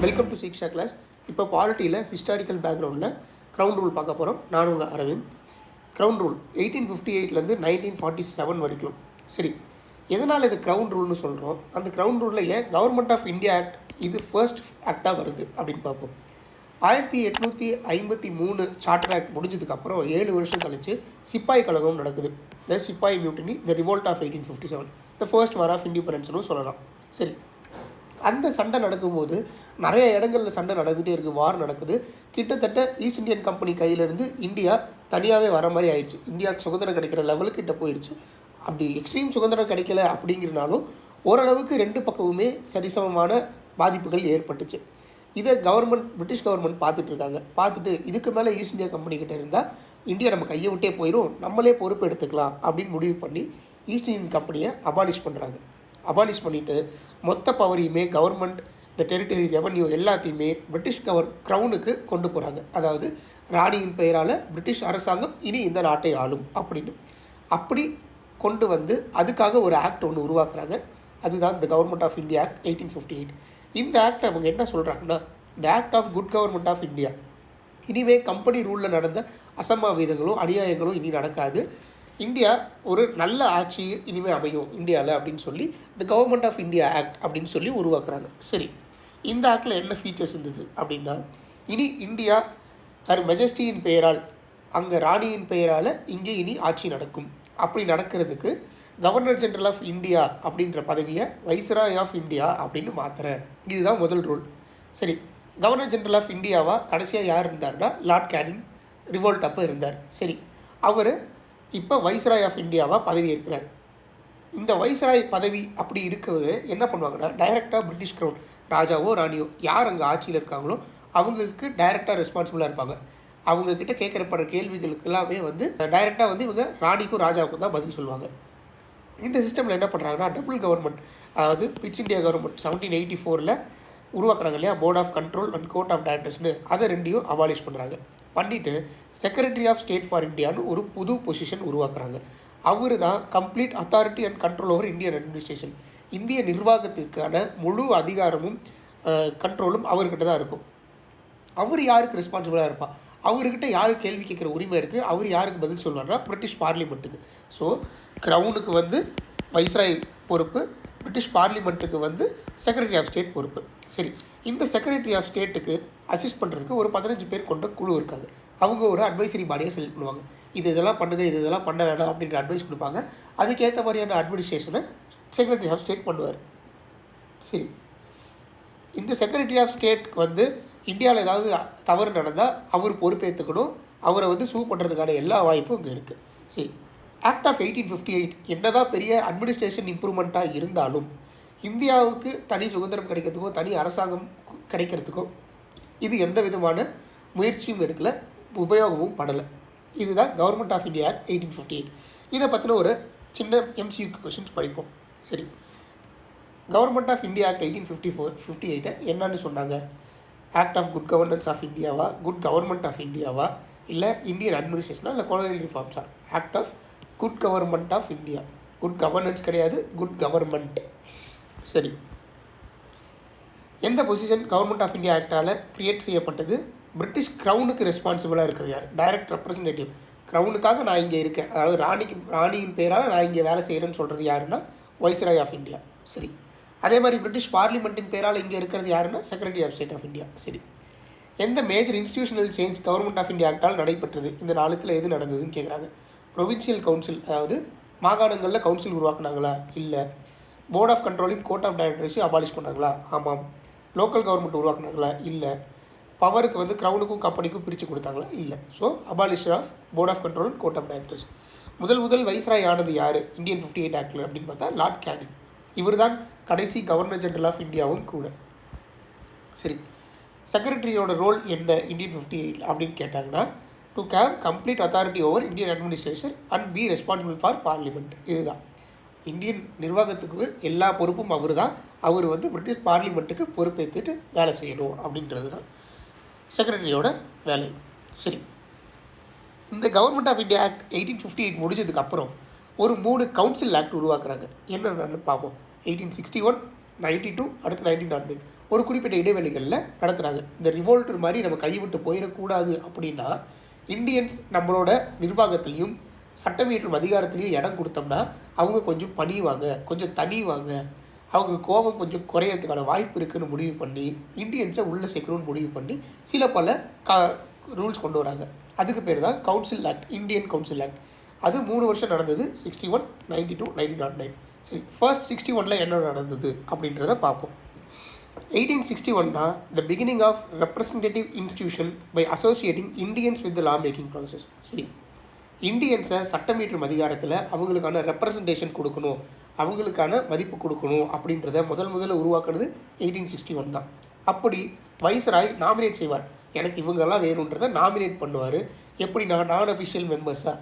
Welcome to Shiksha class. இப்போ பாலிட்டியில் historical பேக்ரவுண்டில் க்ரௌன் ரூல் பார்க்க போகிறோம். நான் உங்கள் அரவிந்த். க்ரௌன் ரூல் 1858 1947 வரைக்கும். சரி, எதனால் இது க்ரௌன் ரூல்னு சொல்கிறோம்? அந்த க்ரௌன் ரூலில் ஏன் கவர்மெண்ட் ஆஃப் இந்தியா ஆக்ட் இது ஃபர்ஸ்ட் ஆக்டாக வருது அப்படின்னு பார்ப்போம். 1853 சார்ட்டர் ஆக்ட் முடிஞ்சதுக்கப்புறம் 7 வருஷம் கழித்து சிப்பாய் கழகம் நடக்குது. The sepoy mutiny, the revolt of 1857, the first war of இண்டிபெண்டன்ஸ்னு சொல்லலாம். சரி, அந்த சண்டை நடக்கும்போது நிறைய இடங்களில் சண்டை நடந்துகிட்டே இருக்குது, வார் நடக்குது. கிட்டத்தட்ட ஈஸ்ட் இந்தியன் கம்பெனி கையிலேருந்து இந்தியா தனியாகவே வர மாதிரி ஆயிடுச்சு. இந்தியாவுக்கு சுதந்திரம் கிடைக்கிற லெவலுக்கு கிட்ட போயிடுச்சு. அப்படி எக்ஸ்ட்ரீம் சுதந்திரம் கிடைக்கல அப்படிங்கிறனாலும் ஓரளவுக்கு ரெண்டு பக்கமுமே சரிசமமான பாதிப்புகள் ஏற்பட்டுச்சு. இதை பிரிட்டிஷ் கவர்மெண்ட் பார்த்துட்ருக்காங்க. பார்த்துட்டு இதுக்கு மேலே ஈஸ்ட் இந்தியா கம்பெனி கிட்ட இருந்தால் இந்தியா நம்ம கையை விட்டே போயிடும், நம்மளே பொறுப்பு எடுத்துக்கலாம் அப்படின்னு முடிவு பண்ணி ஈஸ்ட் இந்தியன் கம்பெனியை அபாலிஷ் பண்ணுறாங்க. அபாலிஷ் பண்ணிவிட்டு மொத்த பவரையுமே கவர்மெண்ட், இந்த டெரிட்டரி, ரெவன்யூ எல்லாத்தையுமே பிரிட்டிஷ் க்ரௌனுக்கு கொண்டு போகிறாங்க. அதாவது ராணியின் பெயரால் பிரிட்டிஷ் அரசாங்கம் இனி இந்த நாட்டை ஆளும் அப்படின்னு அப்படி கொண்டு வந்து அதுக்காக ஒரு ஆக்ட் ஒன்று உருவாக்குறாங்க. அதுதான் இந்த கவர்மெண்ட் ஆஃப் இந்தியா ஆக்ட் 1858. இந்த ஆக்ட் அவங்க என்ன சொல்கிறாங்கன்னா, the act of good government of India. இனிவே கம்பெனி ரூலில் நடந்த அசம்பாவிதங்களும் அநியாயங்களும் இனி நடக்காது, இந்தியா ஒரு நல்ல ஆட்சி இனிமேல் அமையும் இந்தியாவில் அப்படின்னு சொல்லி இந்த கவர்மெண்ட் ஆஃப் இந்தியா ஆக்ட் அப்படின்னு சொல்லி உருவாக்குறாங்க. சரி, இந்த ஆக்டில் என்ன ஃபீச்சர்ஸ் இருந்தது அப்படின்னா, இனி இந்தியா ஹர் மெஜஸ்டியின் பெயரால், அங்கே ராணியின் பெயரால் இங்கே இனி ஆட்சி நடக்கும். அப்படி நடக்கிறதுக்கு கவர்னர் ஜெனரல் ஆஃப் இந்தியா அப்படின்ற பதவியை வைஸ்ராய் ஆஃப் இந்தியா அப்படின்னு மாற்றுறேன். இதுதான் முதல் ரூல். சரி, கவர்னர் ஜெனரல் ஆஃப் இந்தியாவாக கடைசியாக யார் இருந்தார்னா லார்ட் கேனிங், ரிவோல்ட் அப்போ இருந்தார். சரி, அவர் இப்போ வைஸ்ராய் ஆஃப் இந்தியாவாக பதவி இருக்கிறார். இந்த வைஸ்ராய் பதவி அப்படி இருக்கவர் என்ன பண்ணுவாங்கன்னா, டைரெக்டாக பிரிட்டிஷ் க்ரௌன், ராஜாவோ ராணியோ யார் அங்கே ஆட்சியில் இருக்காங்களோ அவங்களுக்கு டைரெக்டாக ரெஸ்பான்சிபிளாக இருப்பாங்க. அவங்கக்கிட்ட கேட்குறப்படுற கேள்விகளுக்கு எல்லாமே டைரெக்டாக இவங்க ராணிக்கும் ராஜாவுக்கும் தான் பதில் சொல்லுவாங்க. இந்த சிஸ்டமில் என்ன பண்ணுறாங்கன்னா, டபுள் கவர்மெண்ட், அதாவது பிட்ஸ் இந்தியா கவர்மெண்ட் 1784 உருவாக்குறாங்க இல்லையா, board of control and court of டைரக்டர்ஸ்னு, அதை ரெண்டையும் அபாலிஷ் பண்ணுறாங்க. பண்ணிவிட்டு செக்ரட்டரி ஆஃப் ஸ்டேட் ஃபார் இந்தியான்னு ஒரு புது பொசிஷன் உருவாக்குறாங்க. அவர் தான் complete authority and control over Indian administration. இந்திய நிர்வாகத்துக்கான முழு அதிகாரமும் கண்ட்ரோலும் அவர்கிட்ட தான் இருக்கும். அவர் யாருக்கு ரெஸ்பான்சிபிளாக இருப்பார், அவர்கிட்ட யாருக்கு கேள்வி கேட்குற உரிமை இருக்குது, அவர் யாருக்கு பதில் சொல்வார்னா பிரிட்டிஷ் பார்லிமெண்ட்டுக்கு. ஸோ க்ரௌனுக்கு வைஸ்ராய் பொறுப்பு, பிரிட்டிஷ் பார்லிமெண்ட்டுக்கு செக்ரட்டரி ஆஃப் ஸ்டேட் பொறுப்பு. சரி, இந்த செக்ரட்டரி ஆஃப் ஸ்டேட்டுக்கு அசிஸ்ட் பண்ணுறதுக்கு ஒரு 15 பேர் கொண்ட குழு இருக்காங்க. அவங்க ஒரு அட்வைசரி பாடியை செலக்ட் பண்ணுவாங்க. இதெல்லாம் பண்ணுங்கள், இதெல்லாம் பண்ண வேண்டாம் அப்படின்ற அட்வைஸ் கொடுப்பாங்க. அதுக்கேற்ற மாதிரியான அட்மினிஸ்ட்ரேஷனை செக்ரட்டரி ஆஃப் ஸ்டேட் பண்ணுவார். சரி, இந்த செக்ரட்டரி ஆஃப் ஸ்டேட்க்கு இந்தியாவில் ஏதாவது தவறு நடந்தால் அவர் பொறுப்பேற்றுக்கணும். அவரை சூ பண்ணுறதுக்கான எல்லா வாய்ப்பும் இங்கே இருக்குது. சரி, ஆக்ட் ஆஃப் 1858 என்னதான் பெரிய அட்மினிஸ்ட்ரேஷன் இம்ப்ரூவ்மெண்ட்டாக இருந்தாலும் இந்தியாவுக்கு தனி சுதந்திரம் கிடைக்கிறதுக்கோ தனி அரசாங்கம் கிடைக்கிறதுக்கோ இது எந்த விதமான முயற்சியும் எடுக்கலை, உபயோகமும் படலை. இதுதான் கவர்மெண்ட் ஆஃப் இந்தியா ஆக்ட் 1858. இதை பற்றின ஒரு சின்ன MCQ கொஷின்ஸ் படிப்போம். சரி, கவர்மெண்ட் ஆஃப் இந்தியா ஆக்ட் 1858 என்னன்னு சொன்னாங்க? Act of good governance of இந்தியாவா, குட் கவர்மெண்ட் ஆஃப் இந்தியாவா, இல்லை இந்தியன் அட்மினிஸ்ட்ரேஷனா, இல்லை கொலோனியல் ரிஃபார்ம்ஸா? Act of good government of India. Good governance கிடையாது, குட் கவர்மெண்ட். சரி, எந்த பொசிஷன் கவர்மெண்ட் ஆஃப் இந்தியா ஆக்டால் க்ரியேட் செய்யப்பட்டது? பிரிட்டிஷ் க்ரௌனுக்கு ரெஸ்பான்சிபிளாக இருக்கிறது யார்? Direct representative. க்ரௌனுக்காக நான் இங்கே இருக்கேன், அதாவது ராணியின் பேரால் நான் இங்கே வேலை செய்கிறேன்னு சொல்கிறது யாருன்னா வைஸ்ராய் ஆஃப் இந்தியா. சரி, அதே மாதிரி பிரிட்டிஷ் பார்லிமெண்ட்டின் பேரால் இங்கே இருக்கிறது யாருன்னா secretary of state of India. சரி, எந்த major institutional change government of India ஆக்டால் நடைபெற்றது? இந்த நாளுத்தில் எது நடந்ததுன்னு கேட்குறாங்க. ப்ரொவின்ஷியல் கவுன்சில், அதாவது மாகாணங்களில் கவுன்சில் உருவாக்குனாங்களா? இல்லை. Board of controlling court of டைரக்டர்ஸையும் அபாலிஷ் பண்ணாங்களா? ஆமாம். லோக்கல் கவர்மெண்ட் உருவாக்குனாங்களா? இல்லை. பவருக்கு க்ரௌனுக்கும் கம்பெனிக்கும் பிரித்து கொடுத்தாங்களா? இல்லை. So abolition of board of control court of directors. முதல் வைஸ்ராய் ஆனது யார் இந்தியன் 58 ஆக்டில் அப்படின்னு பார்த்தா லார்ட் கேனிங். இவர் தான் கடைசி கவர்னர் ஜெனரல் ஆஃப் இந்தியாவும் கூட. சரி, செக்ரட்டரியோட ரோல் என்ன இந்தியன் 58 அப்படின்னு கேட்டாங்கன்னா, to have complete authority over Indian administration and be responsible for parliament. இதுதான் இந்தியன் நிர்வாகத்துக்கு எல்லா பொறுப்பும் அவர் தான். அவர் பிரிட்டிஷ் பார்லிமெண்ட்டுக்கு பொறுப்பேற்றுட்டு வேலை செய்யணும் அப்படின்றது தான் செக்ரட்டரியோட வேலை. சரி, இந்த கவர்மெண்ட் ஆஃப் இந்தியா ஆக்ட் 1858 முடிஞ்சதுக்கப்புறம் ஒரு 3 கவுன்சில் ஆக்ட் உருவாக்குறாங்க. என்னென்னு பார்ப்போம். 1861, 92, அடுத்து 1909. ஒரு குறிப்பிட்ட இடைவெளிகளில் நடத்துகிறாங்க. இந்த ரிவோல்ட் மாதிரி நம்ம கைவிட்டு போயிடக்கூடாது அப்படின்னா இந்தியன்ஸ் நம்மளோட நிர்வாகத்துலேயும் சட்டமீற்றும் அதிகாரத்துலேயும் இடம் கொடுத்தோம்னா அவங்க கொஞ்சம் பணிவாங்க, கொஞ்சம் தனிவாங்க, அவங்க கோபம் கொஞ்சம் குறையறதுக்கான வாய்ப்பு இருக்குதுன்னு முடிவு பண்ணி இந்தியன்ஸை உள்ளே சேர்க்கணும்னு முடிவு பண்ணி சில பல ரூல்ஸ் கொண்டு வராங்க. அதுக்கு பேர் தான் council act, Indian council act. அது 3 வருஷம் நடந்தது, 61, 92, 1909. சரி, ஃபர்ஸ்ட் 61 என்ன நடந்தது அப்படின்றத பார்ப்போம். 1861 தான் the beginning of representative institution by associating Indians with the law making process. சரி, இண்டியன்ஸை சட்டமீற்றும் அதிகாரத்தில் அவங்களுக்கான ரெப்ரசன்டேஷன் கொடுக்கணும், அவங்களுக்கான மதிப்பு கொடுக்கணும் அப்படின்றத முதல்ல உருவாக்குனது 1861 தான். அப்படி வைஸ்ராய் நாமினேட் செய்வார். எனக்கு இவங்கெல்லாம் வேணுன்றதை நாமினேட் பண்ணுவார். எப்படி நான் அஃபிஷியல் மெம்பர்ஸாக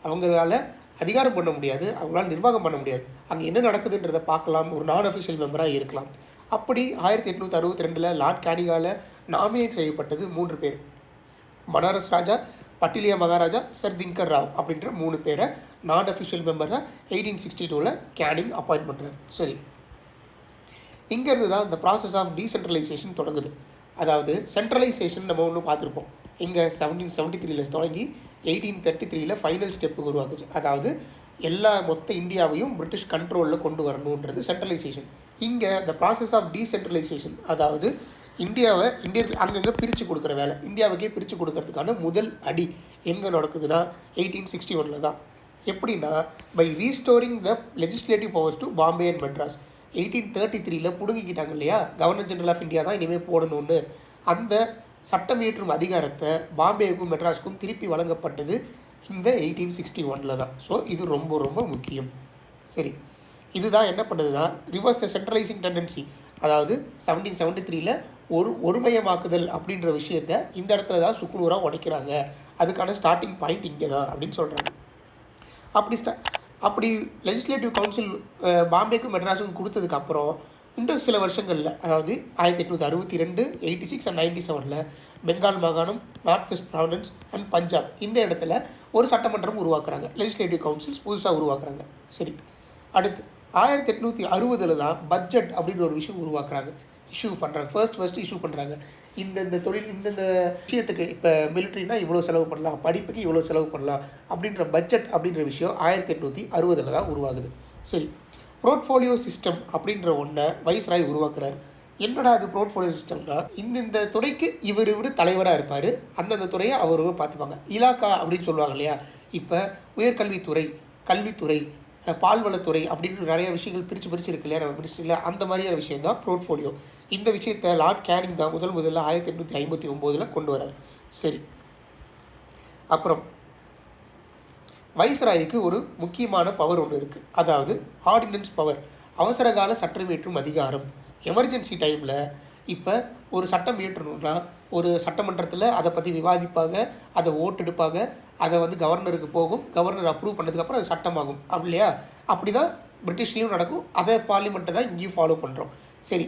அவங்களால அதிகாரம் பண்ண முடியாது, அவங்களால நிர்வாகம் பண்ண முடியாது, அங்கே என்ன நடக்குதுன்றதை பார்க்கலாம், ஒரு நான் அஃபிஷியல் மெம்பராக இருக்கலாம். அப்படி 1862 லார்ட் கேனிங்கால் நாமினேட் செய்யப்பட்டது 3 பேர். பனாரஸ் ராஜா, பட்டிலியா மகாராஜா, சர் திங்கர் ராவ் அப்படின்ற 3 பேரை நான் அஃபிஷியல் மெம்பராக 1862 கேனிங் அப்பாயிண்ட் பண்ணுறாரு. சரி, இங்கேருந்து தான் இந்த ப்ராசஸ் ஆஃப் டீசென்ட்ரலைசேஷன் தொடங்குது. அதாவது சென்ட்ரலைசேஷன் நம்ம ஒன்று பார்த்துருப்போம். இங்கே 1773 தொடங்கி 1833 ஃபைனல் ஸ்டெப்புக்கு உருவாக்குச்சு. அதாவது மொத்த இந்தியாவையும் பிரிட்டிஷ் கண்ட்ரோலில் கொண்டு வரணுன்றது சென்ட்ரலைசேஷன். இங்கே இந்த ப்ராசஸ் ஆஃப் டீசென்ட்ரலைசேஷன், அதாவது இந்தியாவை அங்கங்கே பிரித்து கொடுக்குற வேலை, இந்தியாவுக்கே பிரித்து கொடுக்கறதுக்கான முதல் அடி எங்கே நடக்குதுன்னா 1861 தான். எப்படின்னா by restoring the legislative powers to Bombay and Madras. 1833 பிடுங்கிக்கிட்டாங்க இல்லையா, கவர்னர் ஜெனரல் ஆஃப் இந்தியா தான் இனிமேல் போடணும்னு. அந்த சட்டம் இயற்றும் அதிகாரத்தை பாம்பேவுக்கும் மெட்ராஸுக்கும் திருப்பி வழங்கப்பட்டது இந்த 1861 தான். ஸோ இது ரொம்ப ரொம்ப முக்கியம். சரி, இதுதான் என்ன பண்ணுதுன்னா ரிவர்ஸ் த சென்ட்ரலைசிங் டெண்டன்சி. அதாவது 1773 ஒருமயமாக்குதல் அப்படின்ற விஷயத்தை இந்த இடத்துல தான் சுக்குநூறாக உடைக்கிறாங்க. அதுக்கான ஸ்டார்டிங் பாயிண்ட் இங்கே தான் அப்படின்னு சொல்கிறாங்க. அப்படி லெஜிஸ்லேட்டிவ் கவுன்சில் பாம்பேக்கும் மெட்ராஸுக்கும் கொடுத்ததுக்கப்புறம் இன்னும் சில வருஷங்களில், அதாவது 1862, 86 and 97 பெங்கால் மாகாணம், north west province and Punjab இந்த இடத்துல ஒரு சட்டமன்றம் உருவாக்குறாங்க, லெஜிஸ்லேட்டிவ் கவுன்சில்ஸ் புதுசாக உருவாக்குறாங்க. சரி, அடுத்து 1860 தான் பட்ஜெட் அப்படின்ற ஒரு விஷயம் உருவாக்குறாங்க, இஷ்யூ பண்ணுறாங்க. ஃபர்ஸ்ட் இஷ்யூ பண்ணுறாங்க. இந்தந்த தொழில் இந்தந்த விஷயத்துக்கு, இப்போ மிலிட்ரினா இவ்வளோ செலவு பண்ணலாம், படிப்புக்கு இவ்வளோ செலவு பண்ணலாம் அப்படின்ற பட்ஜெட் அப்படின்ற விஷயம் 1860 தான் உருவாகுது. சரி, போர்ட்ஃபோலியோ சிஸ்டம் அப்படின்ற ஒன்றை வைஸ்ராய் உருவாக்குறாரு. என்னடா அது போர்ட்ஃபோலியோ சிஸ்டம்னா, இந்த துறைக்கு இவர் தலைவராக இருப்பார், அந்தந்த துறையை அவர் பார்த்துப்பாங்க. இலாக்கா அப்படின்னு சொல்லுவாங்க இல்லையா, இப்போ உயர்கல்வித்துறை, கல்வித்துறை, பால்வளத்துறை அப்படின்னு நிறைய விஷயங்கள் பிரித்து இருக்கு இல்லையா நம்ம மினிஸ்ட்ரியில், அந்த மாதிரியான விஷயம் தான் போர்ட்ஃபோலியோ. இந்த விஷயத்தை லார்ட் கேனிங் தான் முதல்ல 1859 கொண்டு வரார். சரி, அப்புறம் வைஸ்ராய்க்கு ஒரு முக்கியமான பவர் ஒன்று இருக்குது, அதாவது ஆர்டினன்ஸ் பவர், அவசரகால சட்டம் இயற்றும் அதிகாரம். எமர்ஜென்சி டைமில் இப்போ ஒரு சட்டம் இயற்றணும்னா ஒரு சட்டமன்றத்தில் அதை பற்றி விவாதிப்பாங்க, அதை ஓட்டெடுப்பாங்க, அதை கவர்னருக்கு போகும், கவர்னர் அப்ரூவ் பண்ணதுக்கப்புறம் அது சட்டமாகும். அப்படி இல்லையா, அப்படி தான் பிரிட்டிஷ்லேயும் நடக்கும், அதை பார்லிமெண்ட்டை தான் இங்கேயும் ஃபாலோ பண்ணுறோம். சரி,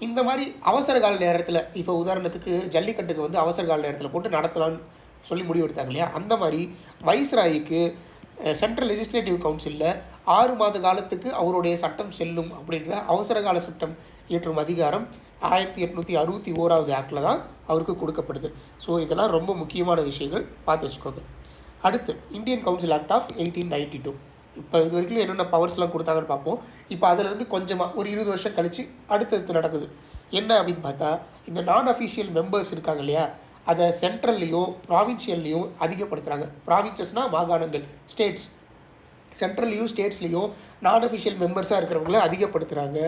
இந்த மாதிரி அவசர கால நேரத்தில், இப்போ உதாரணத்துக்கு ஜல்லிக்கட்டுக்கு அவசர கால நேரத்தில் போட்டு நடத்தலான்னு சொல்லி முடிவெடுத்தாங்க இல்லையா, அந்த மாதிரி வைஸ்ராய்க்கு சென்ட்ரல் லெஜிஸ்லேட்டிவ் கவுன்சிலில் 6 மாத காலத்துக்கு அவருடைய சட்டம் செல்லும் அப்படின்ற அவசர கால சட்டம் இயற்றும் அதிகாரம் 1861 ஆக்டில் தான் அவருக்கு கொடுக்கப்படுது. ஸோ இதெல்லாம் ரொம்ப முக்கியமான விஷயங்கள், பார்த்து வச்சுக்கோங்க. அடுத்து இந்தியன் கவுன்சில் ஆக்ட் ஆஃப் 1892. இப்போ இது வரைக்கும் என்னென்ன பவர்ஸ்லாம் கொடுத்தாங்கன்னு பார்ப்போம். இப்போ அதிலேருந்து கொஞ்சமாக ஒரு 20 வருஷம் கழித்து அடுத்தது நடக்குது. என்ன அப்படின்னு பார்த்தா, இந்த நான் அஃபிஷியல் மெம்பர்ஸ் இருக்காங்க இல்லையா, அதை சென்ட்ரல்லையும் ப்ராவின்ஷியல்லையும் அதிகப்படுத்துகிறாங்க. ப்ராவின்சஸ்னால் மாகாணங்கள், ஸ்டேட்ஸ், சென்ட்ரல்லையும் ஸ்டேட்ஸ்லேயும் நான் அஃபிஷியல் மெம்பர்ஸாக இருக்கிறவங்கள அதிகப்படுத்துகிறாங்க.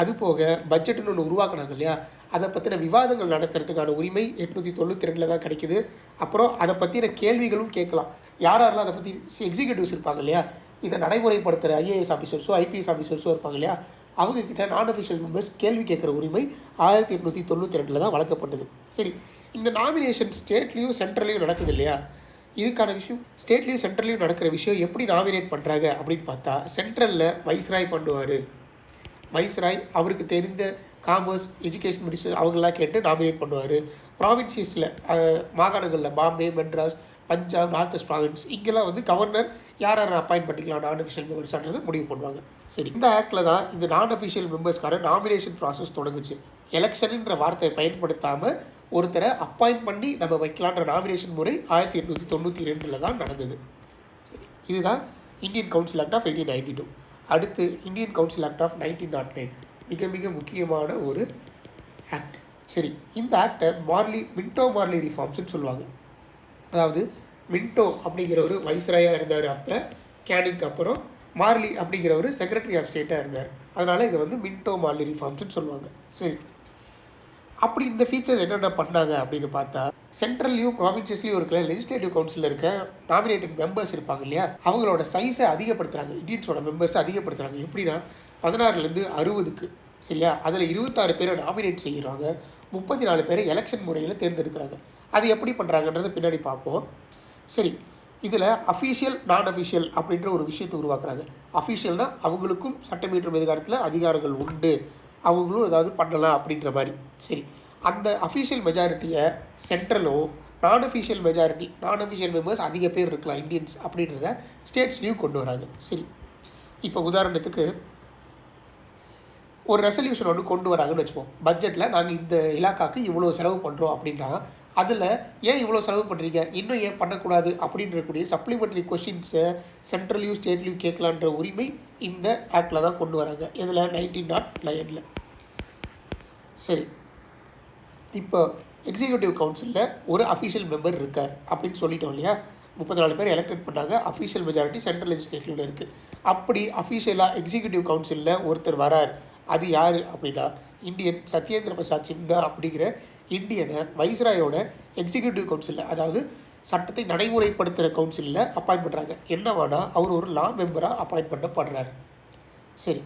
அதுபோக பட்ஜெட்டுன்னு ஒன்று உருவாக்குனாங்க இல்லையா, அதை பற்றின விவாதங்கள் நடத்துறதுக்கான உரிமை 892 தான் கிடைக்குது. அப்புறம் அதை பற்றின கேள்விகளும் கேட்கலாம். யாரெல்லாம் அதை பற்றி எக்ஸிக்யூட்டிவ்ஸ் இருப்பாங்க இல்லையா, இதை நடைமுறைப்படுத்துகிற ஐஏஎஸ் ஆஃபீஸர்ஸோ ஐபிஎஸ் ஆஃபீஸர்ஸோ இருப்பாங்க இல்லையா, அவங்கக்கிட்ட நான் அஃபிஷியல் மெம்பர்ஸ் கேள்வி கேட்குற உரிமை 1892 தான் வழங்கப்பட்டது. சரி, இந்த நாமினேஷன் ஸ்டேட்லேயும் சென்ட்ரல்லையும் நடக்குது இல்லையா, இதுக்கான விஷயம் ஸ்டேட்லேயும் சென்ட்ரல்லையும் நடக்கிற விஷயம் எப்படி நாமினேட் பண்ணுறாங்க அப்படின்னு பார்த்தா, சென்ட்ரலில் வைஸ்ராய் பண்ணுவார். வைஸ்ராய் அவருக்கு தெரிந்த காமர்ஸ், எஜுகேஷன் மினிஸ்டர் அவங்களாம் கேட்டு நாமினேட் பண்ணுவார். ப்ராவின்சியஸில் மாகாணங்களில் Bombay, Madras, Punjab, north west province இங்கெல்லாம் கவர்னர் யார் யார் அப்பாயிண்ட் பண்ணிக்கலாம் நான் அஃபிஷியல் மெம்பர்ஸ்ன்றது முடிவு பண்ணுவாங்க. சரி, இந்த ஆக்டில் தான் இந்த நான் அஃபிஷியல் மெம்பர்ஸ்க்கான நாமினேஷன் ப்ராசஸ் தொடங்குச்சு. எலெக்ஷனுன்ற வார்த்தையை பயன்படுத்தாமல் ஒருத்தரை அப்பாயிண்ட் பண்ணி நம்ம வைக்கலான்ற நாமினேஷன் முறை 1892 தான் நடந்தது. சரி, இதுதான் இந்தியன் கவுன்சில் ஆக்ட் ஆஃப் 1892. அடுத்து இந்தியன் கவுன்சில் ஆக்ட் ஆஃப் 1909, மிக மிக முக்கியமான ஒரு ஆக்ட். சரி, இந்த ஆக்டை மின்டோ மார்லி ரிஃபார்ம்ஸ்னு சொல்லுவாங்க. அதாவது மின்டோ அப்படிங்கிறவர் வைஸ்ராயாக இருந்தார் அப்போ கேனிங்க்கு அப்புறம், மார்லி அப்படிங்கிறவர் செக்ரட்டரி ஆஃப் ஸ்டேட்டாக இருந்தார். அதனால் இதை வந்து மின்டோ மார்லி ரிஃபார்ம்ஸ்னு சொல்லுவாங்க. சரி, அப்படி இந்த ஃபீச்சர்ஸ் என்னென்ன பண்ணாங்க அப்படின்னு பார்த்தா, சென்ட்ரல்லையும் ப்ராவின்சஸ்லையும் இருக்கிற லெஜிஸ்லேட்டிவ் கவுன்சிலில் இருக்க நாமினேட்டட் மெம்பர்ஸ் இருப்பாங்க இல்லையா, அவங்களோட சைஸை அதிகப்படுத்துகிறாங்க. இந்தியன்ஸோட மெம்பர்ஸை அதிகப்படுத்துகிறாங்க. எப்படின்னா 16லேருந்து 60க்கு. சரியா, அதில் 26 பேரை நாமினேட் செய்கிறாங்க, 34 பேரை எலெக்ஷன் முறையில் தேர்ந்தெடுக்கிறாங்க. அது எப்படி பண்ணுறாங்கன்றதை பின்னாடி பார்ப்போம். சரி, இதில் அஃபீஷியல் நான் அஃபீஷியல் அப்படின்ற ஒரு விஷயத்தை உருவாக்குறாங்க. அஃபீஷியல்னால் அவங்களுக்கும் சட்டமீட்டும் அதிகாரத்தில் அதிகாரங்கள் உண்டு, அவங்களும் ஏதாவது பண்ணலாம் அப்படின்ற மாதிரி. சரி, அந்த அஃபீஷியல் மெஜாரிட்டியை சென்ட்ரலும் நான் அஃபீஷியல் மெம்பர்ஸ் அதிக பேர் இருக்கலாம் இந்தியன்ஸ் அப்படின்றத ஸ்டேட்ஸ்லேயும் கொண்டு வராங்க. சரி, இப்போ உதாரணத்துக்கு ஒரு ரெசல்யூஷன் ஒன்று கொண்டு வராங்கன்னு வச்சுப்போம். பட்ஜெட்டில் நாங்கள் இந்த இலாக்காவுக்கு இவ்வளோ செலவு பண்ணுறோம் அப்படின்னா, அதில் ஏன் இவ்வளோ செலவு பண்ணுறீங்க, இன்னும் ஏன் பண்ணக்கூடாது அப்படின்றக்கூடிய சப்ளிமெண்ட்ரி கொஷின்ஸை சென்ட்ரலையும் ஸ்டேட்லையும் கேட்கலான்ற உரிமை இந்த ஆக்டில் தான் கொண்டு வராங்க. இதில் 1909. சரி, இப்போ எக்ஸிக்யூட்டிவ் கவுன்சிலில் ஒரு அஃபீஷியல் மெம்பர் இருக்கார் அப்படின்னு சொல்லிட்டோம் இல்லையா. 34 பேர் எலெக்டட் பண்ணாங்க. அஃபீஷியல் மெஜாரிட்டி சென்ட்ரல் லெஜிஸ்லேட்டிவ்ல இருக்குது. அப்படி அஃபீஷியலாக எக்ஸிக்யூட்டிவ் கவுன்சிலில் ஒருத்தர் வரார். அது யார் அப்படின்னா, இந்தியன் சத்யேந்திர பிரசாத் சின்ஹா அப்படிங்கிற இந்தியனை வைஸ்ராயோட எக்ஸிக்யூட்டிவ் கவுன்சிலில், அதாவது சட்டத்தை நடைமுறைப்படுத்துகிற கவுன்சிலில் அப்பாயிண்ட் பண்ணுறாங்க. என்னவானா அவர் ஒரு லா மெம்பராக அப்பாயிண்ட் பண்ணப்படுறார். சரி,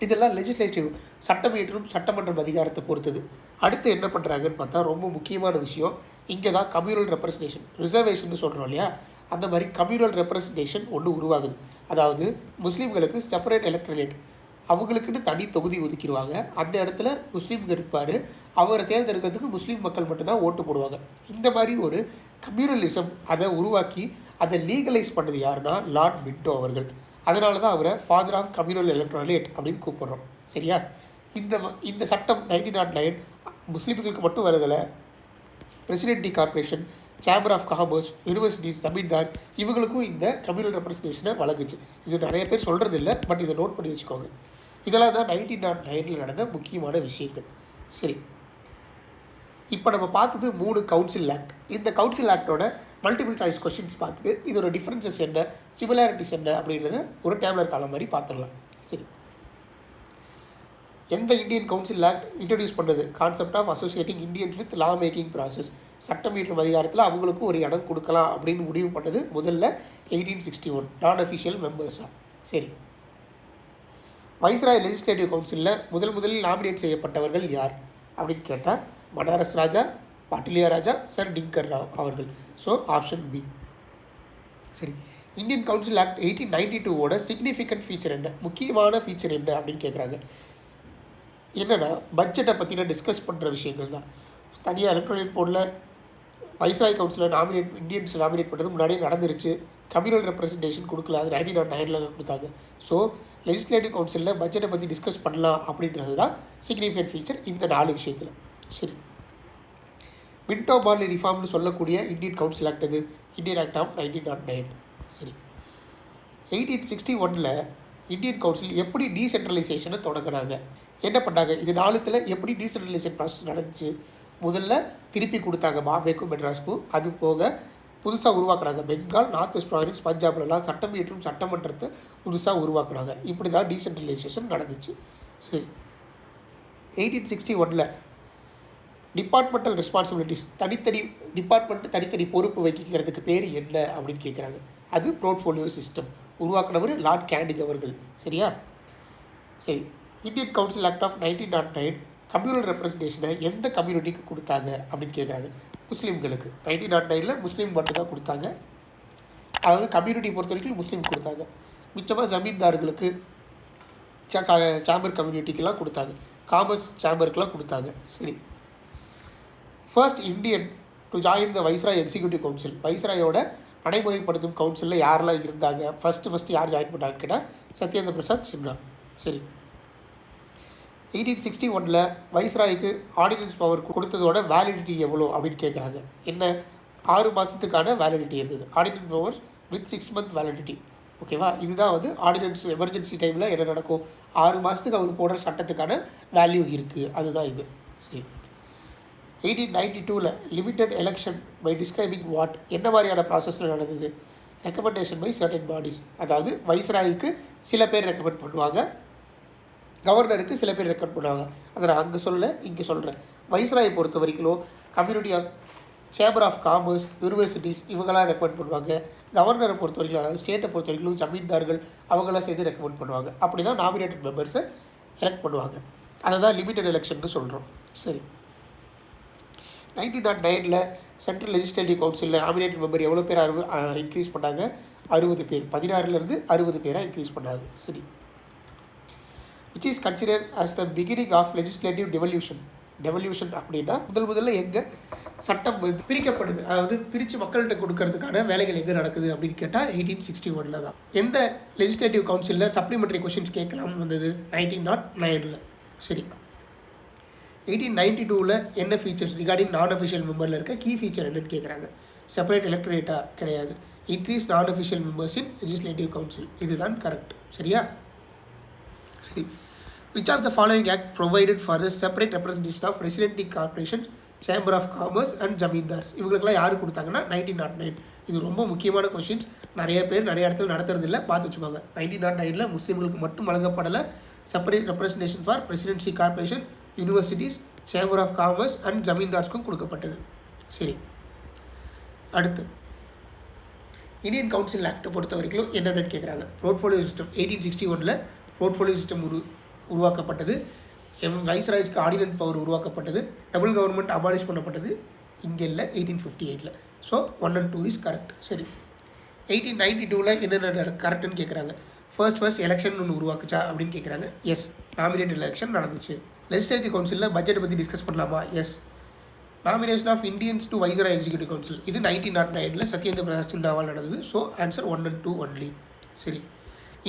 இதெல்லாம் லெஜிஸ்லேட்டிவ் சட்டம் இயற்றும் சட்டமன்றம் அதிகாரத்தை பொறுத்தது. அடுத்து என்ன பண்ணுறாங்கன்னு பார்த்தா, ரொம்ப முக்கியமான விஷயம், இங்கே தான் கம்யூனல் ரெப்ரசன்டேஷன், ரிசர்வேஷன் சொல்கிறோம் இல்லையா, அந்த மாதிரி கம்யூனல் ரெப்ரசன்டேஷன் ஒன்று உருவாகுது. அதாவது முஸ்லீம்களுக்கு செப்பரேட் எலக்ட்ரேட், அவங்களுக்குன்னு தனி தொகுதி ஒதுக்கிடுவாங்க. அந்த இடத்துல முஸ்லீம்கள் இருப்பார், அவரை தேர்ந்தெடுக்கிறதுக்கு முஸ்லீம் மக்கள் மட்டும்தான் ஓட்டு போடுவாங்க. இந்த மாதிரி ஒரு கம்யூனலிசம் அதை உருவாக்கி அதை லீகலைஸ் பண்ணது யாருன்னா லார்ட் மின்டோ அவர்கள். அதனால தான் அவரை ஃபாதர் ஆஃப் கம்யூனல் எலக்ட்ரேட் அப்படின்னு கூப்பிட்றோம். சரியா, இந்த சட்டம் 1909 முஸ்லீம்களுக்கு மட்டும் வருகலை, presidency corporation, chamber of commerce, universities, zamindar இவங்களுக்கும் இந்த கம்யூனல் ரெப்ரசன்டேஷனை வழங்குச்சு. இது நிறைய பேர் சொல்கிறது இல்லை, பட் இதை நோட் பண்ணி வச்சுக்கோங்க. இதெல்லாம் தான் 1909 நடந்த முக்கியமான விஷயங்கள். சரி, இப்போ நம்ம பார்த்தது 3 கவுன்சில் ஆக்ட். இந்த கவுன்சில் ஆக்டோட மல்டிபிள் சாய்ஸ் கொஸ்டின்ஸ் பார்த்துட்டு இதோட டிஃப்ரென்சஸ் என்ன, சிமிலாரிட்டிஸ் என்ன அப்படின்றத ஒரு டேப்லர் காலம் மாதிரி பார்த்துடலாம். சரி, எந்த இந்தியன் கவுன்சில் ஆக்ட் இன்ட்ரடியூஸ் பண்ணது concept of associating Indians with law making process, சட்டம் இயற்றும் அதிகாரத்தில் அவங்களுக்கு ஒரு இடம் கொடுக்கலாம் அப்படின்னு முடிவு பண்ணது முதல்ல 1861 நான் அஃபிஷியல் மெம்பர்ஸாக. சரி, வைஸ்ராய் லெஜிஸ்லேட்டிவ் கவுன்சிலில் முதலில் நாமினேட் செய்யப்பட்டவர்கள் யார் அப்படின்னு கேட்டால், பனாரஸ் ராஜா, பாட்டிலியா ராஜா, சர் டிங்கர் ராவ் அவர்கள். So option B. சரி, இந்தியன் கவுன்சில் ஆக்ட் 1892ஓட சிக்னிஃபிகண்ட் ஃபீச்சர் என்ன, முக்கியமான ஃபீச்சர் என்ன அப்படின்னு கேட்குறாங்க. என்னென்னா பட்ஜெட்டை பற்றின டிஸ்கஸ் பண்ணுற விஷயங்கள் தான். தனியாக எலக்ட்ரானிக் போர்டில் வைஸ்ராய் கவுன்சிலில் இந்தியன்ஸ் நாமினேட் பண்ணுறது முன்னாடியே நடந்துருச்சு. கம்யூனல் ரெப்ரசன்டேஷன் கொடுக்கல, அது 1909 கொடுத்தாங்க. ஸோ லெஜிஸ்லேட்டிவ் கவுன்சிலில் பட்ஜெட்டை பற்றி டிஸ்கஸ் பண்ணலாம் அப்படின்றது தான் சிக்னிஃபிகண்ட் ஃபீச்சர் இந்த 4 விஷயத்தில். சரி, மின்டோ மார்லி ரிஃபார்ம்னு சொல்லக்கூடிய இந்தியன் கவுன்சில் ஆக்ட் இது இந்தியன் ஆக்ட் ஆஃப் 1909. சரி, 1861 இந்தியன் கவுன்சில் எப்படி டீசென்ட்ரலைசேஷனை தொடங்கினாங்க, என்ன பண்ணாங்க, இது 4த்தில் எப்படி டீசென்ட்ரலைசேஷன் ப்ராசஸ் நடந்துச்சு. முதல்ல திருப்பி கொடுத்தாங்க பாம்பேக்கும் மெட்ராஸ்க்கும். அது போக புதுசாக உருவாக்குனாங்க பெங்கால், நார்த் வெஸ்ட் ப்ராவின்ஸ், பஞ்சாப்லலாம் சட்டம் இயற்றும் சட்டமன்றத்தை புதுசாக உருவாக்குனாங்க. இப்படி தான் டீசென்ட்ரலைசேஷன் நடந்துச்சு. சரி, 1861 டிபார்ட்மெண்டல் ரெஸ்பான்சிபிலிட்டிஸ், தனித்தனி டிபார்ட்மெண்ட் தனித்தனி பொறுப்பு வைக்கிறதுக்கு பேர் என்ன அப்படின்னு கேட்குறாங்க. அது போர்ட்ஃபோலியோ சிஸ்டம். உருவாக்குனவர் லார்ட் கேண்டிங் அவர்கள். சரியா, சரி, Indian council act of 1909 communal ரெப்ரசன்டேஷனை எந்த கம்யூனிட்டிக்கு கொடுத்தாங்க அப்படின்னு கேட்குறாங்க. முஸ்லீம்களுக்கு 1909 முஸ்லீம் மட்டும்தான் கொடுத்தாங்க. அதாவது கம்யூனிட்டி பொறுத்த வரைக்கும் முஸ்லீம் கொடுத்தாங்க. மிச்சமாக ஜமீன்தார்களுக்கு, சேம்பர் கம்யூனிட்டிக்கெலாம் கொடுத்தாங்க, காமர்ஸ் சேம்பருக்கெலாம் கொடுத்தாங்க. சரி, first Indian to join the viceroy executive council, வைஸ்ராயோட நடைமுறைப்படுத்தும் கவுன்சிலில் யாரெல்லாம் இருந்தாங்க, ஃபஸ்ட்டு யார் ஜாயின் பண்ணாங்கன்னு கேட்டால் சத்யேந்திர பிரசாத் சின்ஹா. சரி, 1861 வைஸ்ராய்க்கு ஆர்டினன்ஸ் பவர் கொடுத்ததோட வேலிடிட்டி எவ்வளோ அப்படின்னு கேட்குறாங்க. என்ன, 6 மாதத்துக்கான வேலிடிட்டி இருந்தது. Ordinance power with 6 month validity. ஓகேவா, இதுதான் வந்து ஆர்டினன்ஸ் எமர்ஜென்சி டைமில் என்ன நடக்கும், 6 மாதத்துக்கு அவர் போடுற சட்டத்துக்கான வேல்யூ இருக்குது, அதுதான் இது. சரி, 1892 limited election by describing what, என்ன மாதிரியான ப்ராசஸில் நடந்தது, ரெக்கமெண்டேஷன் பை சர்டன் பாடிஸ். அதாவது வைஸ்ராய்க்கு சில பேர் ரெக்கமெண்ட் பண்ணுவாங்க, கவர்னருக்கு சில பேர் ரெக்கமெண்ட் பண்ணுவாங்க. அதை நான் அங்கே சொல்ல இங்கே சொல்கிறேன். வைஸ்ராயை பொறுத்த வரைக்கும் community of chamber of commerce, universities இவங்களாம் ரெக்கமெண்ட் பண்ணுவாங்க. கவர்னரை பொறுத்த வரைக்கும், அதாவது ஸ்டேட்டை பொறுத்த வரைக்கும் ஜமீன்தார்கள் அவங்களாம் சேர்த்து ரெக்கமெண்ட் பண்ணுவாங்க. அப்படி தான் நாமினேட்டட் மெம்பர்ஸை எலெக்ட் பண்ணுவாங்க. அதை தான் லிமிட்டட் எலெக்ஷன் சொல்கிறோம். சரி, 1909 சென்ட்ரல் லெஜிஸ்லேட்டிவ் கவுன்சிலில் நாமினேட்டட் மெம்பர் எவ்வளோ பேர் இன்க்ரீஸ் பண்ணாங்க, 60 பேர், 16லேருந்து 60 பேராக இன்க்ரீஸ் பண்ணாங்க. சரி, which is consider as the beginning of legislative devolution அப்படின்னா முதல்ல எங்கே சட்டம் பிரிக்கப்படுது, அதாவது பிரித்து மக்கள்கிட்ட கொடுக்கறதுக்கான வேலைகள் எங்கே நடக்குது அப்படின்னு கேட்டால் 1861 தான். எந்த லெஜிஸ்லேட்டிவ் கவுன்சிலில் சப்ளிமெண்ட்ரி கொஷின்ஸ் கேட்கலாம்னு வந்தது, 1909. சரி, 1892 என்ன ஃபீச்சர்ஸ் ரிகார்டிங் நான் அஃபிஷியல் மெம்பரில் இருக்க கீ ஃபீச்சர் என்னன்னு கேட்குறாங்க. செப்பரேட் எலக்ட்ரேட்டாக கிடையாது, இன்க்ரீஸ் நான் அஃபிஷியல் மெம்பர்ஸ் இன் லெஜிஸ்லேட்டிவ் கவுன்சில், இதுதான் கரெக்ட். சரியா? சரி, which of the following act provided for the separate representation of residential corporations, chamber of commerce and zamindars? இவங்களுக்கெல்லாம் யார் கொடுத்தாங்கன்னா 1909. இது ரொம்ப முக்கியமான கொஷின்ஸ், நிறைய பேர் நிறைய இடத்துல நடத்துறதில்லை, பார்த்து வச்சுக்கோங்க. 1909 முஸ்லீம்களுக்கு மட்டும் வழங்கப்படலை separate representation for presidency corporation, universities, chamber of commerce and ஜமீன்தார்ஸ்க்கும் கொடுக்கப்பட்டது. சரி, அடுத்து இந்தியன் கவுன்சில் ஆக்டை பொறுத்த வரைக்கும் என்னென்னு கேட்குறாங்க. போர்ட்ஃபோலியோ சிஸ்டம் 1861 போர்ட்ஃபோலியோ சிஸ்டம் உருவாக்கப்பட்டது. வைஸ்ராய்ஸ்க்கு ஆர்டினன்ஸ் பவர் உருவாக்கப்பட்டது. டபுள் கவர்மெண்ட் அபாலிஷ் பண்ணப்பட்டது. இங்கே இல்லை, 1858. So 1 and 2 is correct. சரி, 1892 என்னென்ன கரெக்டுன்னு கேட்குறாங்க. ஃபர்ஸ்ட் எலெக்ஷன் ஒன்று உருவாக்குச்சா அப்படின்னு கேட்குறாங்க. எஸ், நாமினேட்டட் எலெக்ஷன் நடந்துச்சு. லெஜிஸ்லேட்டிவ் கவுன்சிலில் பட்ஜெட்டை பற்றி டிஸ்கஸ் பண்ணலாமா? Yes. Nomination of Indians to viceroy executive council, இது 1909 சத்யேந்திர பிரசாத் சின்ஹாவால் நடந்தது. So answer 1 and 2 only. சரி,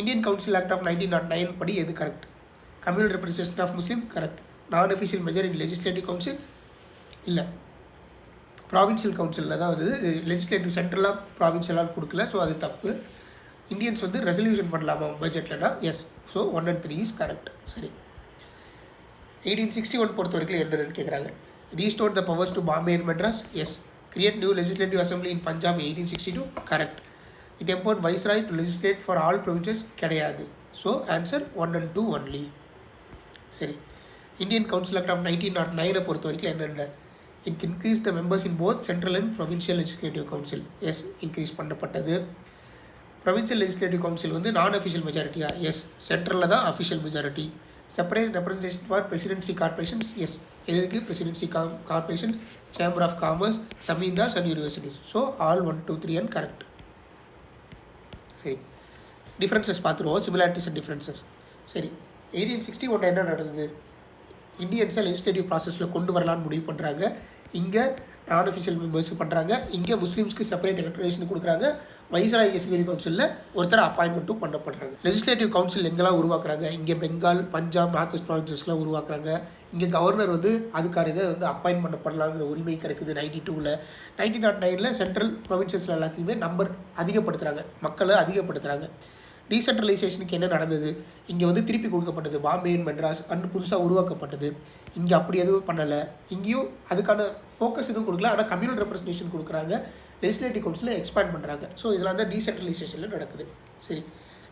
இந்தியன் கவுன்சில் ஆக்ட் ஆஃப் 1909 படி எது correct? Communal representation of Muslim correct. Non official major in legislative council இல்லை, ப்ராவின்ஷியல் கவுன்சிலில் தான் வந்து லெஜிஸ்லேட்டிவ் சென்ட்ரலாக ப்ராவின்ஷியலாக கொடுக்கல. ஸோ அது தப்பு. இந்தியன்ஸ் வந்து ரெசல்யூஷன் பண்ணலாமா பட்ஜெட்லனா? Yes. So 1 and 3 is correct. சரி, 1861 பொறுத்த வரைக்கும் என்னதுன்னு கேட்குறாங்க. Restore the powers to Bombay and Madras? Yes. Create new legislative assembly in Punjab 1862? Correct. It empowered viceroy to legislate for all provinces? கிடையாது. So answer 1 and 2 only. சரி, இந்தியன் கவுன்சில் ஆக்ட் ஆஃப் 1909 பொறுத்த வரைக்கும் என்னென்ன? It increase the members in both central and provincial legislative council. S, increase பண்ணப்பட்டது. Provincial legislative council வந்து நான் official மெஜாரிட்டியா? Yes. சென்ட்ரலில் தான் official majority. Separate representation for presidency corporations? Yes. எதுக்கு? Presidency corporations, chamber of commerce, zamindars and universities. So all 1, 2, 3 and correct. சரி, differences பார்த்துருவோம், similarities and differences. சரி, 1861 என்ன நடந்தது? இந்தியன்ஸை லெஜிஸ்லேட்டிவ் ப்ராசஸில் கொண்டு வரலான்னு முடிவு பண்ணுறாங்க. இங்கே நான் அஃபிஷியல் மெம்பர்ஸுக்கு பண்ணுறாங்க, இங்கே முஸ்லீம்ஸ்க்கு செப்பரேட் எலக்ட்ரேஷன் கொடுக்குறாங்க. வைஸ்ராய் எக்ஸிக்யூட்டிவ் கவுன்சிலில் ஒருத்தர் அப்பாயின்மெண்ட்டும் பண்ணப்படுறாங்க. லெஜிஸ்லேட்டிவ் கவுன்சில் எங்கெல்லாம் உருவாக்குறாங்க? இங்கே பெங்கால், பஞ்சாப், நார்த் வெஸ்ட் ப்ராவின்சஸ்லாம் உருவாக்குறாங்க. இங்கே கவர்னர் வந்து அதுக்கான இதை வந்து அப்பாயின்ட் பண்ணப்படலாங்கிற உரிமை கிடைக்குது 92. 1909 சென்ட்ரல் ப்ரொவின்சஸில் எல்லாத்தையுமே நம்பர் அதிகப்படுத்துகிறாங்க, மக்களை அதிகப்படுத்துகிறாங்க. டீசென்ட்ரலைசேஷனுக்கு என்ன நடந்தது? இங்கே வந்து திருப்பி கொடுக்கப்பட்டது பாம்பே அண்ட் மெட்ராஸ் அண்ட் புதுசாக உருவாக்கப்பட்டது. இங்கே அப்படி எதுவும் பண்ணலை. இங்கேயும் அதுக்கான ஃபோக்கஸ் எதுவும் கொடுக்கல, ஆனால் கம்யூனல் ரெப்ரஸன்டேஷன் கொடுக்குறாங்க. லெஜிஸ்லேட்டிவ் கவுன்சிலில் எக்ஸ்பேண்ட் பண்ணுறாங்க. ஸோ இதெல்லாம் தான் டீசென்ட்ரலைசேஷனில் நடக்குது. சரி,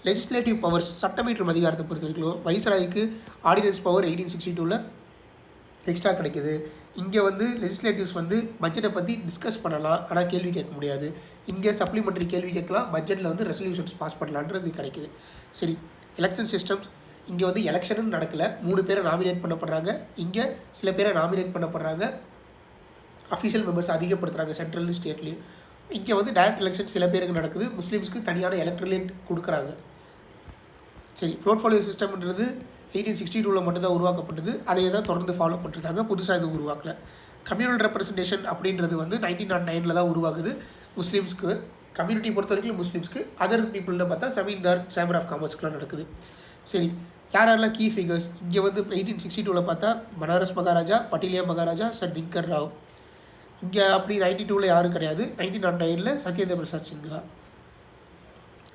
லெஜிஸ்லேட்டிவ் பவர்ஸ் சட்டமீற்றும் அதிகாரத்தை பொறுத்த வரைக்கும் வைஸ்ராய்க்கு ஆர்டினன்ஸ் பவர் 1862 எக்ஸ்ட்ரா கிடைக்குது. இங்கே வந்து லெஜிஸ்லேட்டிவ்ஸ் வந்து பட்ஜெட்டை பற்றி டிஸ்கஸ் பண்ணலாம், ஆனால் கேள்வி கேட்க முடியாது. இங்கே சப்ளிமெண்ட்ரி கேள்வி கேட்கலாம், பட்ஜெட்டில் வந்து ரெசல்யூஷன்ஸ் பாஸ் பண்ணலான்றது கிடைக்குது. சரி, எலெக்ஷன் சிஸ்டம்ஸ் இங்கே வந்து எலெக்ஷனும் நடக்கலை, 3 பேரை நாமினேட் பண்ணப்படுறாங்க. இங்கே சில பேரை நாமினேட் பண்ணப்படுறாங்க, அஃபிஷியல் மெம்பர்ஸ் அதிகப்படுத்துகிறாங்க சென்ட்ரல் ஸ்டேட்லேயும். இங்கே வந்து டைரக்ட் எலெக்ஷன் சில பேருக்கு நடக்குது, முஸ்லீம்ஸ்க்கு தனியான எலக்ட்ரலேட் கொடுக்குறாங்க. சரி, போர்ட்ஃபோலியோ சிஸ்டம்ன்றது 1862 மட்டும்தான் உருவாக்கப்பட்டது. அதை தான் தொடர்ந்து ஃபாலோ பண்ணிருக்காங்க, புதுசாக இது உருவாக்கல. கம்யூனல் ரெப்ரஸன்டேஷன் அப்படின்றது வந்து 1909 தான் உருவாகுது முஸ்லீம்ஸ்க்கு. கம்யூனிட்டி பொறுத்த வரைக்கும் முஸ்லீம்ஸ்க்கு, அதர் பீப்புள்னு பார்த்தா ஜமீன்தார், சேம்பர் ஆஃப் காமர்ஸ்க்குலாம் நடக்குது. சரி, யாரெல்லாம் கீ ஃபிகர்ஸ் இங்கே வந்து 1862 பார்த்தா பனாரஸ் மகாராஜா, பட்டிலியா மகாராஜா, சர் திங்கர் ராவ். இங்கே அப்படி 92 யாரும் கிடையாது. 1909 சத்யேந்திர பிரசாத் சின்ஹா.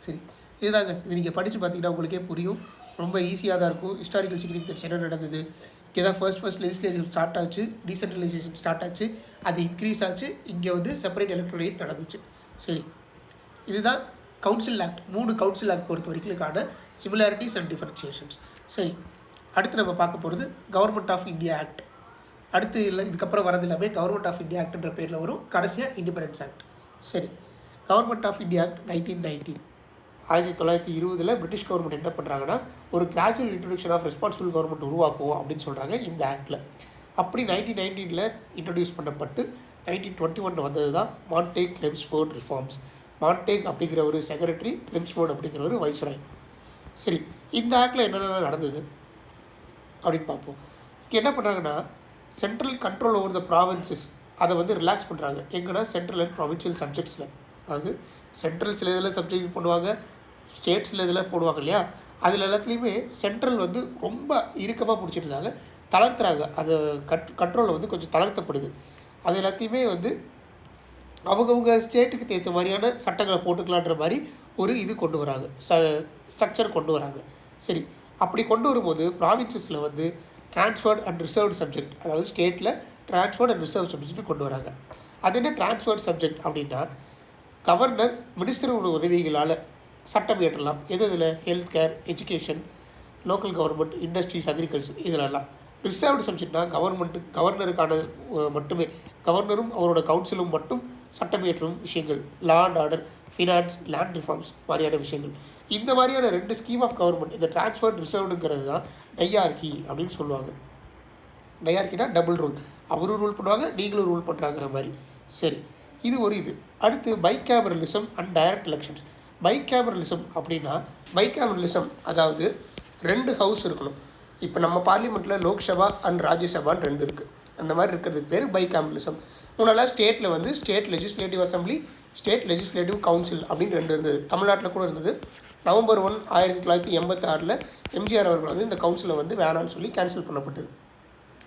சரி, இதுதாங்க. இது நீங்கள் படித்து பார்த்தீங்கன்னா உங்களுக்கே புரியும். ரொம்ப ஈஸியாக தான் இருக்கும். ஹிஸ்டாரிக்கல் சிக்னிஃபிகன்ஸ் என்ன நடந்தது, இங்கே தான் ஃபர்ஸ்ட் லெஜிஸ்லேட்டிவ் ஸ்டார்ட் ஆச்சு, டீசென்ட்ரலைசேஷன் ஸ்டார்ட் ஆச்சு, அது இன்க்ரீஸ் ஆச்சு, இங்கே வந்து செப்பரேட் எலக்ட்ரேட் நடந்துச்சு. சரி, இதுதான் கவுன்சில் ஆக்ட். 3 கவுன்சில் ஆக்ட் பொறுத்த வரைக்கும் சிமிலாரிட்டிஸ் அண்ட் டிஃபரன்ஷியேஷன்ஸ். சரி, அடுத்து நம்ம பார்க்க போகிறது கவர்மெண்ட் ஆஃப் இந்தியா ஆக்ட். அடுத்து இல்லை, இதுக்கப்புறம் வரது எல்லாமே கவர்மெண்ட் ஆஃப் இந்தியா ஆக்ட்ன்ற பேரில் வரும். கடைசியாக இண்டிபெண்டன்ஸ் ஆக்ட். சரி, government of India act 1919. 1920 British government என்ன பண்ணுறாங்கன்னா, ஒரு gradual introduction of responsible government உருவாக்குவோம் அப்படின்னு சொல்கிறாங்க இந்த ஆக்டில். அப்படி 1919 இன்ட்ரடியூஸ் பண்ணப்பட்டு 1921 வந்தது தான் மான்டேக் கிளெம்ஸ்ஃபோர்ட் ரிஃபார்ம்ஸ். மான்டேக் அப்படிங்கிற ஒரு செக்ரட்டரி, கிளெம்ஸ்ஃபோர்ட் அப்படிங்கிற ஒரு வைஸ்ராய். சரி, இந்த ஆக்டில் என்னென்ன நடந்தது அப்படின்னு பார்ப்போம். இங்கே என்ன பண்ணுறாங்கன்னா, central control over the provinces அதை வந்து ரிலாக்ஸ் பண்ணுறாங்க. எங்கன்னா சென்ட்ரல் அண்ட் ப்ராவின்ஷியல் சப்ஜெக்ட்ஸில். அதாவது சென்ட்ரல் சில இதில் சப்ஜெக்ட் பண்ணுவாங்க, ஸ்டேட் சில இதில் போடுவாங்க இல்லையா, அதில் எல்லாத்துலேயுமே சென்ட்ரல் வந்து ரொம்ப இறுக்கமாக பிடிச்சிருந்தாங்க, தளர்த்துறாங்க. அதை கண்ட்ரோலில் வந்து கொஞ்சம் தளர்த்தப்படுது. அது எல்லாத்தையுமே வந்து அவங்கவுங்க ஸ்டேட்டுக்கு ஏற்ற மாதிரியான சட்டங்களை போட்டுக்கலான்ற மாதிரி ஒரு இது கொண்டு வராங்க, ஸ்ட்ரக்சர் கொண்டு வராங்க. சரி, அப்படி கொண்டு வரும்போது ப்ராவின்சஸில் வந்து ட்ரான்ஸ்ஃபர்ட் அண்ட் ரிசர்வ்டு சப்ஜெக்ட், அதாவது ஸ்டேட்டில் ட்ரான்ஸ்ஃபர்ட் அண்ட் ரிசர்வ் சப்ஜெக்ட் கொண்டு வராங்க. அது என்ன ட்ரான்ஸ்ஃபர்ட் சப்ஜெக்ட் அப்படின்னா, கவர்னர் மினிஸ்டரோட உதவிகளால் சட்டம் இயற்றலாம். இதில் health care, education, local government, industries, agriculture இதிலெல்லாம். ரிசர்வ்டு சப்ஜெக்ட்னா கவர்னருக்கான மட்டுமே, கவர்னரும் அவரோட கவுன்சிலும் மட்டும் சட்டம் இயற்றும் விஷயங்கள், லா and order, finance, land reforms மாதிரியான விஷயங்கள். இந்த மாதிரியான 2 ஸ்கீம் ஆஃப் கவர்மெண்ட், இந்த ட்ரான்ஸ்ஃபர்ட் ரிசர்வ்டுங்கிறது தான் டையார்கி அப்படின்னு சொல்லுவாங்க. டையார்கினா டபுள் ரூல், அவரும் ரூல் பண்ணுவாங்க, நீங்களும் ரூல் பண்ணுறாங்கிற மாதிரி. சரி, இது ஒரு இது. அடுத்து பைகேமரலிசம் அண்ட் டைரக்ட் எலெக்ஷன்ஸ். பைகேமரலிசம் அப்படின்னா, பைகேமரலிசம் அதாவது 2 ஹவுஸ் இருக்கணும். இப்போ நம்ம பார்லிமெண்ட்டில் லோக்சபா அண்ட் ராஜ்யசபான்னு 2 இருக்குது. அந்த மாதிரி இருக்கிறதுக்கு பேர் பைகேமரலிசம். முன்னெல்லாம் ஸ்டேட்டில் வந்து state legislative assembly, state legislative council அப்படின்னு 2 இருந்தது. தமிழ்நாட்டில் கூட இருந்தது. நவம்பர் 1, 1986 எம்ஜிஆர் அவர்கள் வந்து இந்த கவுன்சிலை வந்து வேணான்னு சொல்லி கேன்சல் பண்ணப்பட்டது.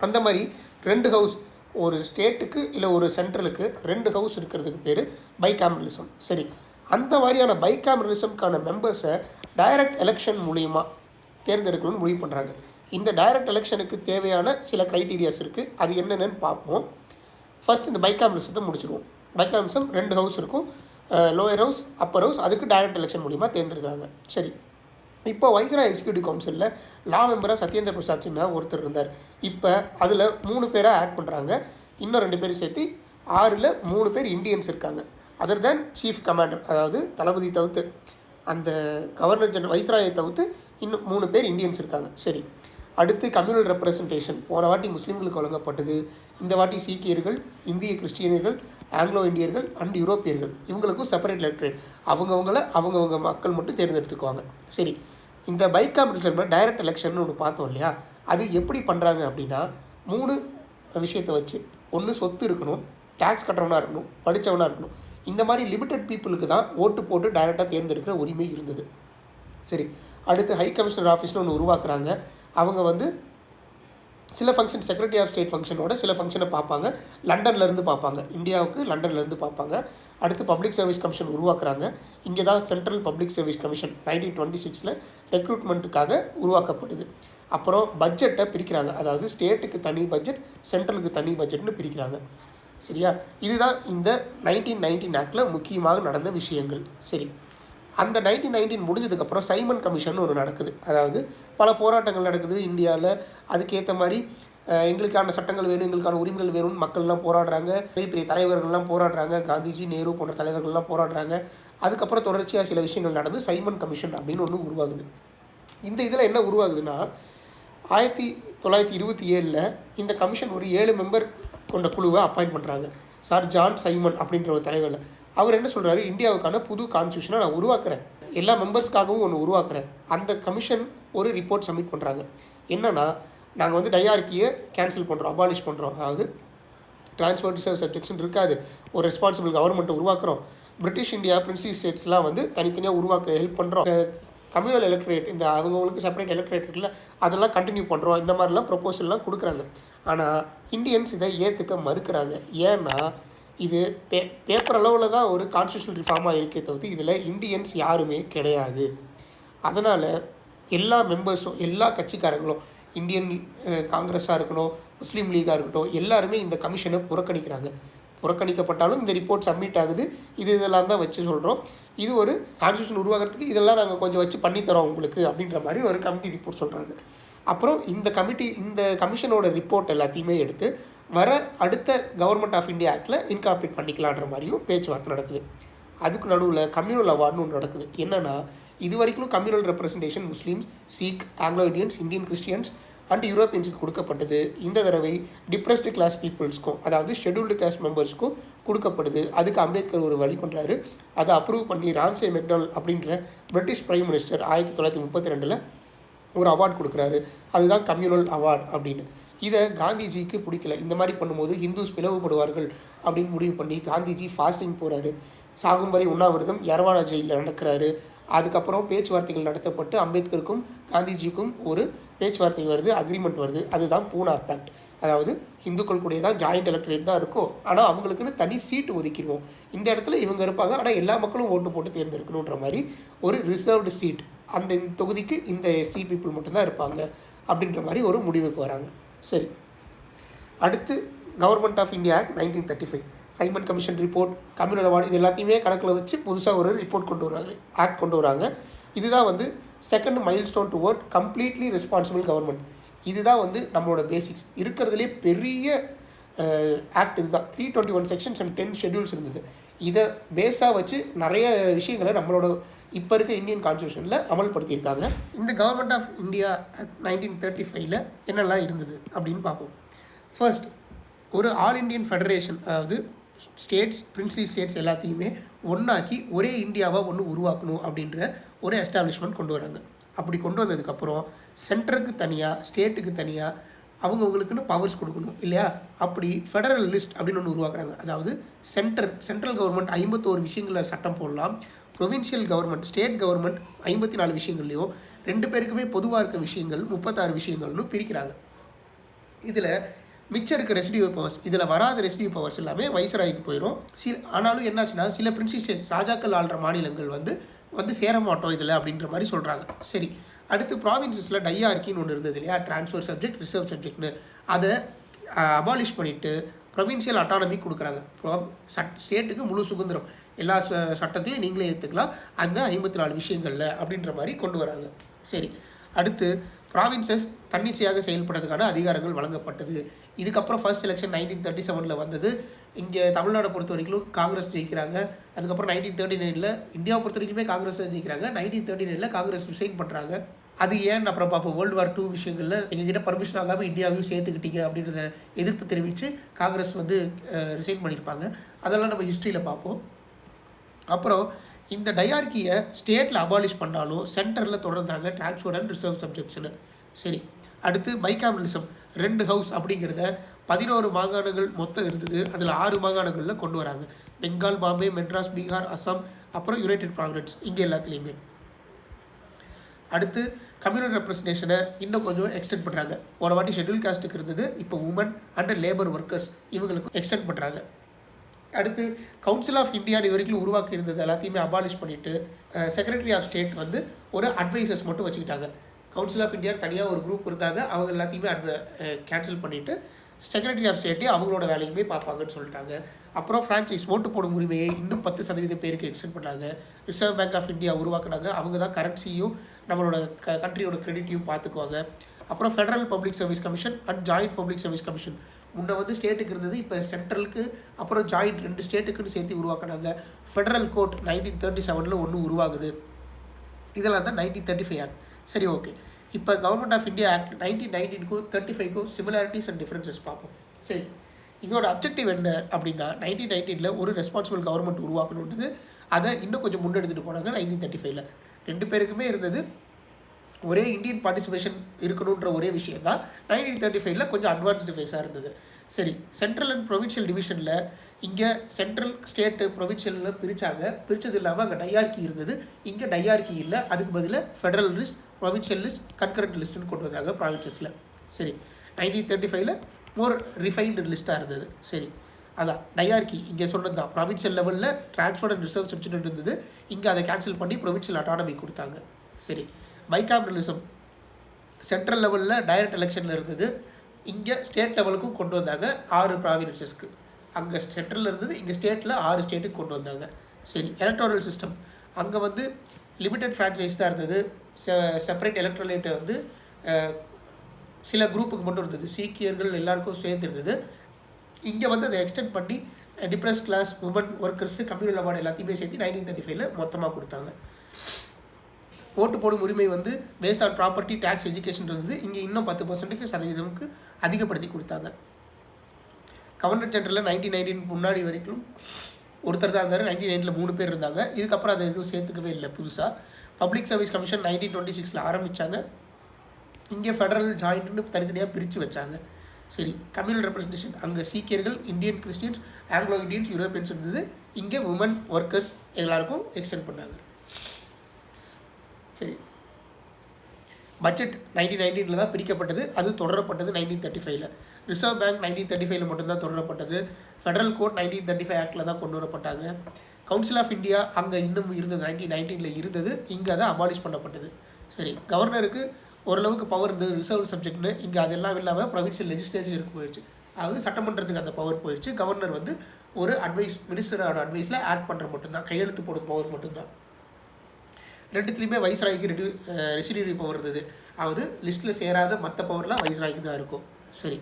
அந்த மாதிரி 2 ஹவுஸ், ஒரு ஸ்டேட்டுக்கு இல்லை ஒரு சென்ட்ரலுக்கு 2 ஹவுஸ் இருக்கிறதுக்கு பேர் பைகேமரலிசம். சரி, அந்த மாதிரியான பைகேமரலிசம்க்கான மெம்பர்ஸை டைரக்ட் எலெக்ஷன் மூலிமா தேர்ந்தெடுக்கணும்னு முடிவு பண்ணுறாங்க. இந்த டைரக்ட் எலெக்ஷனுக்கு தேவையான சில க்ரைட்டீரியாஸ் இருக்குது. அது என்னென்னு பார்ப்போம். ஃபஸ்ட் இந்த பைகேமரலிசத்தை முடிச்சுடுவோம். பைகேமரலிசம் 2 ஹவுஸ் இருக்கும், லோயர் ஹவுஸ், அப்பர் ஹவுஸ். அதுக்கு டைரக்ட் எலெக்ஷன் மூலிமா தேர்ந்தெடுக்கிறாங்க. சரி, இப்போ வைஸ்ராய் எக்ஸிக்யூட்டிவ் கவுன்சிலில் லா மெம்பராக சத்யேந்திர பிரசாத் சின்ஹா ஒருத்தர் இருந்தார். இப்போ அதில் 3 பேராக ஆட் பண்ணுறாங்க. இன்னும் 2 பேர் சேர்த்து 6ல் 3 பேர் இந்தியன்ஸ் இருக்காங்க. அதர் தேன் சீஃப் கமாண்டர், அதாவது தளபதி தவிர்த்து, அந்த கவர்னர் ஜெனரல் வைஸ்ராயை தவிர்த்து இன்னும் 3 பேர் இந்தியன்ஸ் இருக்காங்க. சரி, அடுத்து கம்யூனல் ரெப்ரசன்டேஷன். போன வாட்டி முஸ்லீம்களுக்கு வழங்கப்பட்டது, இந்த வாட்டி சீக்கியர்கள், இந்திய கிறிஸ்டியனியர்கள், ஆங்கிலோ இந்தியர்கள் அண்ட் யூரோப்பியர்கள், இவங்களுக்கும் செப்பரேட் எலக்ட்ரேட். அவங்கவுங்க மக்கள் மட்டும் தேர்ந்தெடுத்துக்குவாங்க. சரி, இந்த பைகேமரலிசம்ல டைரக்ட் எலெக்ஷன் ஒன்று பார்த்தோம் இல்லையா, அது எப்படி பண்ணுறாங்க அப்படின்னா, 3 விஷயத்தை வச்சு. ஒன்று சொத்து இருக்கணும், டேக்ஸ் கட்டுறவனாக இருக்கணும், படித்தவனாக இருக்கணும். இந்த மாதிரி லிமிட்டட் பீப்புளுக்கு தான் ஓட்டு போட்டு டைரெக்டாக தேர்ந்தெடுக்கிற உரிமை இருந்தது. சரி, அடுத்து ஹை கமிஷனர் ஆஃபீஸ்னு ஒன்று உருவாக்குறாங்க. அவங்க வந்து சில ஃபங்க்ஷன், செக்ரட்டரி ஆஃப் ஸ்டேட் ஃபங்க்ஷனோட சில ஃபங்க்ஷனை பார்ப்பாங்க. லண்டன்லேருந்து பார்ப்பாங்க, இந்தியாவுக்கு லண்டன்லேருந்து பார்ப்பாங்க. அடுத்து பப்ளிக் சர்வீஸ் கமிஷன் உருவாக்குறாங்க. இங்கே தான் சென்ட்ரல் பப்ளிக் சர்வீஸ் கமிஷன் 1926 ரெக்ரூட்மெண்ட்டுக்காக உருவாக்கப்படுது. அப்புறம் பட்ஜெட்டை பிரிக்கிறாங்க. அதாவது ஸ்டேட்டுக்கு தனி பட்ஜெட், சென்ட்ரலுக்கு தனி பட்ஜெட்னு பிரிக்கிறாங்க. சரியா, இதுதான் இந்த 1919 ஆக்டில் முக்கியமாக நடந்த விஷயங்கள். சரி, அந்த 1919 முடிஞ்சதுக்கப்புறம் சைமன் கமிஷன் ஒன்று நடக்குது. அதாவது பல போராட்டங்கள் நடக்குது இந்தியாவில். அதுக்கேற்ற மாதிரி எங்களுக்கான சட்டங்கள் வேணும், எங்களுக்கான உரிமைகள் வேணும்னு மக்கள்லாம் போராடுறாங்க. பெரிய பெரிய தலைவர்கள்லாம் போராடுறாங்க, காந்திஜி, நேரு போன்ற தலைவர்கள்லாம் போராடுறாங்க. அதுக்கப்புறம் தொடர்ச்சியாக சில விஷயங்கள் நடந்து சைமன் கமிஷன் அப்படின்னு ஒன்று உருவாகுது. இந்த இதில் என்ன உருவாகுதுன்னா, 1927 இந்த கமிஷன் ஒரு 7 மெம்பர் கொண்ட குழுவை அப்பாயிண்ட் பண்ணுறாங்க. சார் ஜான் சைமன் அப்படின்ற ஒரு தலைவர். அவர் என்ன சொல்கிறாரு, இந்தியாவுக்கான புது கான்ஸ்டியூஷனை நான் உருவாக்குறேன், எல்லா மெம்பர்ஸ்க்காகவும் ஒன்று உருவாக்குறேன். அந்த கமிஷன் ஒரு ரிப்போர்ட் சப்மிட் பண்ணுறாங்க. என்னென்னா, நாங்கள் வந்து டையார்கியை கேன்சல் பண்ணுறோம், அபாலிஷ் பண்ணுறோம். அதாவது ட்ரான்ஸ்ஃபர் ரிசர்வ் சப்ஜெக்ஷன் இருக்காது, ஒரு ரெஸ்பான்சிபிள் கவர்மெண்ட்டை உருவாக்குறோம், பிரிட்டிஷ் இந்தியா பிரின்சி ஸ்டேட்ஸ்லாம் வந்து தனித்தனியாக உருவாக்க ஹெல்ப் பண்ணுறோம். கம்யூனல் எலக்ட்ரேட் இந்த அவங்களுக்கு செப்பரேட் எலக்ட்ரேட் இருக்குல்ல, அதெல்லாம் கண்டினியூ பண்ணுறோம், இந்த மாதிரிலாம் ப்ரொப்போசல்லாம் கொடுக்குறாங்க. ஆனால் இந்தியன்ஸ் இதை ஏற்றுக்க மறுக்கிறாங்க. ஏன்னா இது பேப்பர் அளவில் தான் ஒரு கான்ஸ்டியூஷனல் ரிஃபார்மாக இருக்கே தவிர்த்து இதில் இந்தியன்ஸ் யாருமே கிடையாது. அதனால் எல்லா மெம்பர்ஸும் எல்லா கட்சிக்காரங்களும் இந்தியன் காங்கிரஸாக இருக்கணும், முஸ்லீம் லீகாக இருக்கட்டும், எல்லாருமே இந்த கமிஷனை புறக்கணிக்கிறாங்க. புறக்கணிக்கப்பட்டாலும் இந்த ரிப்போர்ட் சப்மிட் ஆகுது. இதெல்லாம் தான் வச்சு சொல்கிறோம், இது ஒரு கான்ஸ்டியூஷன் உருவாகிறதுக்கு இதெல்லாம் நாங்கள் கொஞ்சம் வச்சு பண்ணித்தரோம் உங்களுக்கு அப்படின்ற மாதிரி ஒரு கமிட்டி ரிப்போர்ட் சொல்கிறாங்க. அப்புறம் இந்த கமிஷனோட ரிப்போர்ட் எல்லாத்தையுமே எடுத்து வர அடுத்த கவர்மெண்ட் ஆஃப் இந்தியா ஆக்டில் இன்கார்பரேட் பண்ணிக்கலான்ற மாதிரியும் பேச்சுவார்த்தை நடக்குது. அதுக்கு நடுவில் கம்யூனல் அவார்டுன்னு ஒன்று நடக்குது. என்னென்னா இது வரைக்கும் communal representation Muslims, Sikh, Anglo Indians, Indian Christians and யூரோப்பியன்ஸுக்கு கொடுக்கப்பட்டது. இந்த தடவை டிப்ரெஸ்டு கிளாஸ் பீப்புள்ஸ்க்கும், அதாவது ஷெட்யூல்டு கிளாஸ் மெம்பர்ஸ்க்கும் கொடுக்கப்படுது. அதுக்கு அம்பேத்கர் ஒரு வழி பண்ணுறாரு. அதை அப்ரூவ் பண்ணி ராம்சே மெக்டானல்ட் அப்படின்ற பிரிட்டிஷ் பிரைம் மினிஸ்டர் 1932 ஒரு அவார்டு கொடுக்குறாரு. அதுதான் கம்யூனல் அவார்டு அப்படின்னு. இதை காந்திஜிக்கு பிடிக்கல. இந்த மாதிரி பண்ணும்போது ஹிந்துஸ் பிளவுபடுவார்கள் அப்படின்னு முடிவு பண்ணி காந்திஜி ஃபாஸ்டிங் போகிறாரு. சாகும் வரை உண்ணாவிரதம் யரவாடா ஜெயிலில் நடக்கிறாரு. அதுக்கப்புறம் பேச்சுவார்த்தைகள் நடத்தப்பட்டு அம்பேத்கருக்கும் காந்திஜிக்கும் ஒரு பேச்சுவார்த்தை வருது, அக்ரிமெண்ட் வருது. அதுதான் பூனா பேக்ட். அதாவது இந்துக்கள் கூட தான் ஜாயிண்ட் எலக்ட்ரேட் தான் இருக்கும், ஆனால் அவங்களுக்குன்னு தனி சீட்டு ஒதுக்கிடுவோம். இந்த இடத்துல இவங்க இருப்பாங்க, ஆனால் எல்லா மக்களும் ஓட்டு போட்டு தேர்ந்தெடுக்கணுன்ற மாதிரி ஒரு ரிசர்வ்டு சீட், அந்த தொகுதிக்கு இந்த எஸ்சி பீப்புள் மட்டும்தான் இருப்பாங்க அப்படின்ற மாதிரி ஒரு முடிவுக்கு வராங்க. சரி, அடுத்து government of India act 1935, Simon commission report, communal award, இது எல்லாத்தையுமே கணக்கில் வச்சு புதுசாக ஒரு ரிப்போர்ட் கொண்டு வராங்க. இதுதான் வந்து second mile stone toward completely responsible government. இதுதான் வந்து நம்மளோட பேசிக்ஸ். இருக்கிறதுலே பெரிய ஆக்ட் இதுதான். 321 செக்ஷன்ஸ் அண்ட் 10 ஷெட்யூல்ஸ் இருந்தது. இதை பேஸாக வச்சு நிறைய விஷயங்களை நம்மளோட இப்போ இருக்க இந்தியன் கான்ஸ்டியூஷனில் அமல்படுத்தியிருக்காங்க. இந்த கவர்மெண்ட் ஆஃப் இந்தியா ஆக்ட் 1935 என்னெல்லாம் இருந்தது அப்படின்னு பார்ப்போம். ஃபர்ஸ்ட், ஒரு ஆல் இண்டியன் ஃபெடரேஷன், அதாவது ஸ்டேட்ஸ், பிரின்சிபல் ஸ்டேட்ஸ் எல்லாத்தையுமே ஒன்றாக்கி ஒரே இந்தியாவாக ஒன்று உருவாக்கணும் அப்படின்ற ஒரு எஸ்டாப்ளிஷ்மெண்ட் கொண்டு வராங்க. அப்படி கொண்டு வந்ததுக்கப்புறம் சென்டருக்கு தனியாக, ஸ்டேட்டுக்கு தனியாக அவங்களுக்குன்னு பவர்ஸ் கொடுக்கணும் இல்லையா? அப்படி ஃபெடரல் லிஸ்ட் அப்படின்னு ஒன்று உருவாக்குறாங்க. அதாவது சென்ட்ரல் கவர்மெண்ட் 51 விஷயங்களில் சட்டம் போடலாம், ப்ரொவின்ஷியல் கவர்மெண்ட், ஸ்டேட் கவர்மெண்ட் 54 விஷயங்கள்லையும், 2 பேருக்குமே பொதுவாக இருக்க விஷயங்கள் 36 விஷயங்கள்னு பிரிக்கிறாங்க. இதில் மிச்சம் இருக்க ரெசிடியூ பவர்ஸ், இதில் வராத ரெசிடியூ பவர்ஸ் எல்லாமே வைஸ்ராய்க்கு போயிடும். ஆனாலும் என்னாச்சுன்னா சில பிரின்சிபல் ஸ்டேட்ஸ், ராஜாக்கள் ஆள்ற மாநிலங்கள் வந்து சேர மாட்டோம் இதில் அப்படின்ற மாதிரி சொல்கிறாங்க. சரி, அடுத்து ப்ராவின்சஸில் டையார்கின்னு ஒன்று இருந்தது இல்லையா, ட்ரான்ஸ்ஃபர் சப்ஜெக்ட், ரிசர்வ் சப்ஜெக்ட்னு, அதை அபாலிஷ் பண்ணிவிட்டு ப்ரொவின்ஷியல் அட்டானமி கொடுக்குறாங்க. ஸ்டேட்டுக்கு முழு சுதந்திரம், எல்லா சட்டத்தையும் நீங்களே ஏற்றுக்கலாம் அந்த 54 விஷயங்களில் அப்படின்ற மாதிரி கொண்டு வராங்க. சரி, அடுத்து ப்ராவின்சஸ் தன்னிச்சையாக செயல்படுறதுக்கான அதிகாரங்கள் வழங்கப்பட்டது. இதுக்கப்புறம் ஃபர்ஸ்ட் எலெக்ஷன் 1937 வந்தது. இங்கே தமிழ்நாடை பொறுத்த வரைக்கும் காங்கிரஸ் ஜெயிக்கிறாங்க. அதுக்கப்புறம் 1939 இந்தியாவை பொறுத்த வரைக்குமே காங்கிரஸ் ஜெயிக்கிறாங்க. 1939 காங்கிரஸ் ரிசைன் பண்ணுறாங்க. அது ஏன் அப்புறம் பார்ப்போம். World War II விஷயங்களில் எங்ககிட்ட பர்மிஷன் ஆகாமல் இந்தியாவையும் சேர்த்துக்கிட்டீங்க அப்படின்றத எதிர்ப்பு தெரிவித்து காங்கிரஸ் வந்து ரிசைன் பண்ணியிருப்பாங்க. அதெல்லாம் நம்ம ஹிஸ்ட்ரியில் பார்ப்போம். அப்புறம் இந்த டையார்கியை ஸ்டேட்டில் அபாலிஷ் பண்ணாலும் சென்டரில் தொடர்ந்தாங்க ட்ரான்ஸ்ஃபர் அண்ட் ரிசர்வ் சப்ஜெக்ட்ஸ்னு. சரி, அடுத்து பைகாமரலிசம், 2 ஹவுஸ் அப்படிங்கிறத 11 மாகாணங்கள் மொத்தம் இருந்தது. அதில் 6 மாகாணங்களில் கொண்டு வராங்க. பெங்கால், பாம்பே, மெட்ராஸ், பீகார், அஸ்ஸாம், அப்புறம் யுனைடெட் ப்ராவின்ஸ், இங்கே எல்லாத்துலேயுமே. அடுத்து கம்யூனல் ரெப்ரஸன்டேஷனை இன்னும் கொஞ்சம் எக்ஸ்டெண்ட் பண்ணுறாங்க. ஒரு வாட்டி ஷெட்யூல் காஸ்ட்டுக்கு இருந்தது, இப்போ உமன் அண்ட் லேபர் ஒர்க்கர்ஸ் இவங்களுக்கு எக்ஸ்டெண்ட் பண்ணுறாங்க. அடுத்து கவுன்சில் ஆஃப் இந்தியா இது வரைக்கும் உருவாக்கி இருந்தது எல்லாத்தையுமே அபாலிஷ் பண்ணிவிட்டு செக்ரட்டரி ஆஃப் ஸ்டேட் வந்து ஒரு அட்வைசர்ஸ் மட்டும் வச்சுக்கிட்டாங்க. கவுன்சில் ஆஃப் இந்தியா தனியாக ஒரு குரூப் இருந்தாங்க, அவங்க எல்லாத்தையுமே கேன்சல் பண்ணிவிட்டு செக்ரட்டரி ஆஃப் ஸ்டேட்டே அவங்களோட வேலையுமே பார்ப்பாங்கன்னு சொல்லிட்டாங்க. அப்புறம் ஃப்ரான்ச்சைஸ், ஓட்டு போடும் உரிமையை இன்னும் 10% பேருக்கு எக்ஸ்டெண்ட் பண்ணாங்க. ரிசர்வ் பேங்க் ஆஃப் இந்தியா உருவாக்குனாங்க. அவங்க தான் கரன்சியும் நம்மளோட கண்ட்ரியோட கிரெடிட்டையும் பார்த்துக்குவாங்க. அப்புறம் federal public service commission and joint public service commission, முன்னே வந்து ஸ்டேட்டுக்கு இருந்தது, இப்போ சென்ட்ரலுக்கு அப்புறம் ஜாயிண்ட் 2 ஸ்டேட்டுக்குன்னு சேர்த்து உருவாக்குனாங்க. ஃபெடரல் கோர்ட் 1937 ஒன்று உருவாகுது. இதெல்லாம் தான் 1935 ஆக்ட். சரி, ஓகே. இப்போ கவர்மெண்ட் ஆஃப் இந்தியா ஆக்ட் 1919க்கும் 35க்கும் சிமிலாரிட்டிஸ் அண்ட் டிஃப்ரென்சஸ் பார்ப்போம். சரி, இதோட அப்ஜெக்டிவ் என்ன அப்படின்னா 1919 ஒரு ரெஸ்பான்சிபிள் கவர்மெண்ட் உருவாக்கணுன்றது. அதை இன்னும் கொஞ்சம் முன்னெடுத்துகிட்டு போனாங்க 1935. 2 பேருக்குமே இருந்தது. ஒரே இந்தியன் பார்ட்டிசிபேஷன் இருக்கணுன்ற ஒரே விஷயம் தான் 1935 கொஞ்சம் அட்வான்ஸ்டு ஃபேஸாக இருந்தது. சரி, சென்ட்ரல் அண்ட் ப்ரொவின்ஷியல் டிவிஷனில் இங்கே சென்ட்ரல் ஸ்டேட்டு ப்ரொவின்ஷியலில் பிரித்தாங்க. பிரித்தது இல்லாமல் அங்கே டையார்கி இருந்தது. இங்கே டையார்கி இல்லை, அதுக்கு பதிலாக federal list, provincial list, concurrent லிஸ்ட்டுன்னு கொண்டு வந்தாங்க ப்ராவின்சஸில். சரி, 1935 மோர் ரிஃபைன்டு லிஸ்ட்டாக இருந்தது. சரி, அதான் டையார்கி இங்கே சொன்னது தான். ப்ராவின்ஷியல் லெவலில் ட்ரான்ஸ்ஃபர் அண்ட் ரிசர்வ் சப்ஜெக்ட் இருந்தது, இங்கே அதை கேன்சல் பண்ணி ப்ரொவின்ஷியல் அட்டானமி கொடுத்தாங்க. சரி, பைகாமரலிசம் சென்ட்ரல் லெவலில் டைரக்ட் எலெக்ஷனில் இருந்தது, இங்கே ஸ்டேட் லெவலுக்கும் கொண்டு வந்தாங்க 6 ப்ராவின்சஸ்க்கு. அங்கே சென்ட்ரலில் இருந்தது, இங்கே ஸ்டேட்டில் 6 ஸ்டேட்டுக்கு கொண்டு வந்தாங்க. சரி, எலக்ட்ரல் சிஸ்டம் அங்கே வந்து லிமிட்டட் ஃப்ரான்ச்சைஸ் தான் இருந்தது. செப்பரேட் எலக்ட்ரலேட்டை வந்து சில குரூப்புக்கு மட்டும் இருந்தது, சீக்கியர்கள் எல்லாருக்கும் சேர்ந்து இருந்தது. இங்கே வந்து அதை எக்ஸ்டெண்ட் பண்ணி டிப்ரெஸ் கிளாஸ், உமன், ஒர்க்கர்ஸ்க்கு கம்யூனல் அவார்டு எல்லாத்தையுமே சேர்த்து 1935 மொத்தமாக கொடுத்தாங்க. ஓட்டு போடும் உரிமை வந்து based on property, tax, education இருந்தது. இங்கே இன்னும் 10% சதவீதமுக்கு அதிகப்படுத்தி கொடுத்தாங்க. கவர்னர் ஜெனரலில் 1919 முன்னாடி வரைக்கும் ஒருத்தர் தான் இருந்தார். 1990 3 பேர் இருந்தாங்க. இதுக்கப்புறம் அதை எதுவும் சேர்த்துக்கவே இல்லை புதுசாக. பப்ளிக் சர்வீஸ் கமிஷன் 1926 ஆரம்பித்தாங்க. இங்கே ஃபெடரல் ஜாயிண்ட்னு தனித்தனியாக பிரித்து வச்சாங்க. சரி, கம்யூனல் ரெப்ரஸன்டேஷன் அங்கே சீக்கியர்கள், Indian Christians, Anglo Indians, Europeans இருந்தது. இங்கே உமன், ஒர்க்கர்ஸ் எல்லாருக்கும் எக்ஸ்டெண்ட் பண்ணாங்க. சரி, பட்ஜெட் 1919 தான் பிரிக்கப்பட்டது, அது தொடரப்பட்டது 1935. ரிசர்வ் பேங்க் 1935 மட்டும்தான் தொடரப்பட்டது. ஃபெடரல் கோர்ட் 1935 ஆக்டில் தான் கொண்டு வரப்பட்டாங்க. கவுன்சில் ஆஃப் இந்தியா அங்கே இன்னும் இருந்தது, 1919 இருந்தது, இங்கே அதை அபாலிஷ் பண்ணப்பட்டது. சரி, கவர்னருக்கு ஓரளவுக்கு பவர் இருந்தது ரிசர்வ் சப்ஜெக்ட்னு. இங்கே அதெல்லாம் இல்லாமல் ப்ரொவின்ஷியல் லெஜிஸ்லேச்சருக்கு போயிடுச்சு, அதாவது சட்டமன்றத்துக்கு அந்த பவர் போயிடுச்சு. கவர்னர் வந்து ஒரு அட்வைஸ், மினிஸ்டரோட அட்வைஸில் ஆக்ட் பண்ணுற மட்டும்தான், கையெழுத்து போடும் பவர் மட்டும்தான். ரெண்டுத்துலேயுமே வைஸ்ராய்க்கு ரெசிடியூரி பவர் இருந்தது, அதாவது லிஸ்ட்டில் சேராத மற்ற பவர்லாம் வைஸ்ராய்க்கு தான் இருக்கும். சரி,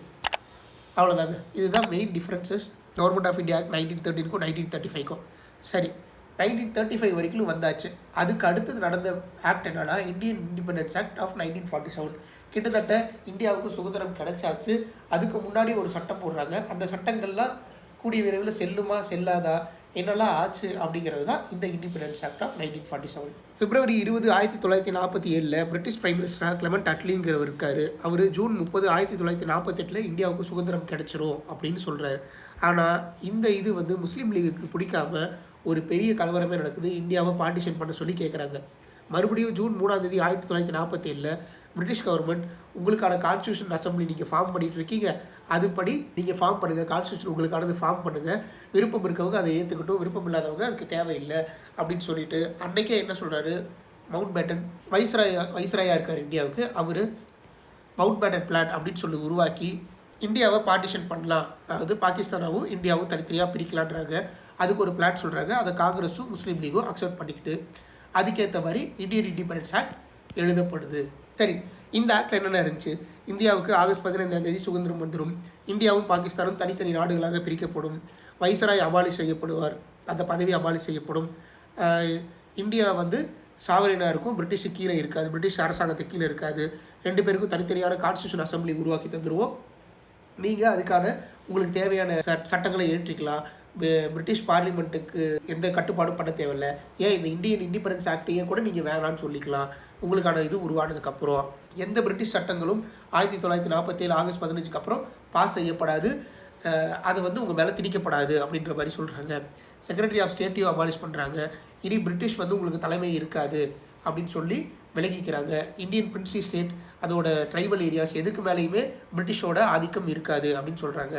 அவ்வளோதாங்க. இதுதான் main differences government of India act 1913க்கும் 1935க்கும். சரி, 1935 வரைக்கும் வந்தாச்சு. அதுக்கு அடுத்தது நடந்த ஆக்ட் என்னன்னா இந்தியன் இண்டிபெண்டன்ஸ் ஆக்ட் ஆஃப் 1947. கிட்டத்தட்ட இந்தியாவுக்கு சுதந்திரம் கிடைச்சாச்சு. அதுக்கு முன்னாடி ஒரு சட்டம் போடுறாங்க. அந்த சட்டங்கள்லாம் கூடிய விரைவில் செல்லுமா செல்லாதா என்னெல்லாம் ஆச்சு அப்படிங்கிறது தான் இந்த இண்டிபெண்டன்ஸ் ஆக்ட் ஆஃப் 1947. பிப்ரவரி 20, 1947 பிரிட்டிஷ் பிரைம் மினிஸ்டராக கிளெமெண்ட் அட்லிங்கிறவர் இருக்கார். அவர் ஜூன் 30, 1948 இந்தியாவுக்கு சுதந்திரம் கிடைச்சிரும் அப்படின்னு சொல்கிறார். ஆனால் இந்த இது வந்து முஸ்லீம் லீகுக்கு பிடிக்காம ஒரு பெரிய கலவரமே நடக்குது. இந்தியாவை பார்ட்டிஷன் பண்ண சொல்லி கேட்குறாங்க. மறுபடியும் ஜூன் 3, 1947 பிரிட்டிஷ் கவர்மெண்ட் உங்களுக்கான கான்ஸ்டியூஷன் அசம்பிளி நீங்கள் ஃபார்ம் பண்ணிகிட்டு இருக்கீங்க, அதுபடி நீங்கள் ஃபார்ம் பண்ணுங்கள், கான்ஸ்டியூஷன் உங்களுக்கானது ஃபார்ம் பண்ணுங்கள், விருப்பம் இருக்கவங்க அதை ஏற்றுக்கட்டும், விருப்பம் இல்லாதவங்க அதுக்கு தேவையில்லை அப்படின்னு சொல்லிட்டு அன்றைக்கே என்ன சொல்கிறாரு, மவுண்ட் பேட்டன் வைஸ்ராயா இருக்கார் இந்தியாவுக்கு, அவர் மவுண்ட் பேட்டன் பிளான் அப்படின்னு சொல்லி உருவாக்கி இந்தியாவை பார்ட்டிஷன் பண்ணலாம், அதாவது பாகிஸ்தானாவும் இந்தியாவும் தனித்தனியாக பிரிக்கலான்றாங்க. அதுக்கு ஒரு பிளான் சொல்கிறாங்க. அதை காங்கிரஸும் முஸ்லீம் லீகும் அக்செப்ட் பண்ணிக்கிட்டு அதுக்கேற்ற மாதிரி இந்தியன் இண்டிபெண்டன்ஸ் ஆக்ட் எழுதப்படுது. சரி, இந்த ஆக்டில் என்னென்ன இருந்துச்சு, இந்தியாவுக்கு ஆகஸ்ட் 15 சுதந்திரம் வந்துடும், இந்தியாவும் பாகிஸ்தானும் தனித்தனி நாடுகளாக பிரிக்கப்படும், வைஸ்ராய் அபாலிஷ் செய்யப்படுவார், அந்த பதவி அபாலிஷ் செய்யப்படும், இந்தியா வந்து சாவரினாக இருக்கும், பிரிட்டிஷுக்கு கீழே இருக்காது, பிரிட்டிஷ் அரசாங்கத்துக்கு கீழே இருக்காது, 2 பேருக்கும் தனித்தனியான கான்ஸ்டியூஷன் அசம்பிளி உருவாக்கி தந்துடுவோம், நீங்கள் அதுக்கான உங்களுக்கு தேவையான சட்டங்களை ஏற்றிக்கலாம், பிரிட்டிஷ் பார்லிமெண்ட்டுக்கு எந்த கட்டுப்பாடும் பண்ண தேவையில்லை, ஏன் இந்த இந்தியன் இண்டிபெண்டன்ஸ் ஆக்டையே கூட நீங்கள் வேணான்னு சொல்லிக்கலாம், உங்களுக்கான இது உருவானதுக்கப்புறம் எந்த பிரிட்டிஷ் சட்டங்களும் 1947 ஆகஸ்ட் 15 அப்புறம் பாஸ் செய்யப்படாது, அது வந்து உங்கள் மேலே திணிக்கப்படாது அப்படின்ற மாதிரி சொல்கிறாங்க. செக்ரட்டரி ஆஃப் ஸ்டேட்டையும் அபாலிஷ் பண்ணுறாங்க. இனி பிரிட்டிஷ் வந்து உங்களுக்கு தலைமை இருக்காது அப்படின்னு சொல்லி விலகிக்கிறாங்க. இந்தியன் பிரின்ஸ்லி ஸ்டேட் அதோட ட்ரைபல் ஏரியாஸ் எதுக்கு மேலேயுமே பிரிட்டிஷோட ஆதிக்கம் இருக்காது அப்படின்னு சொல்கிறாங்க.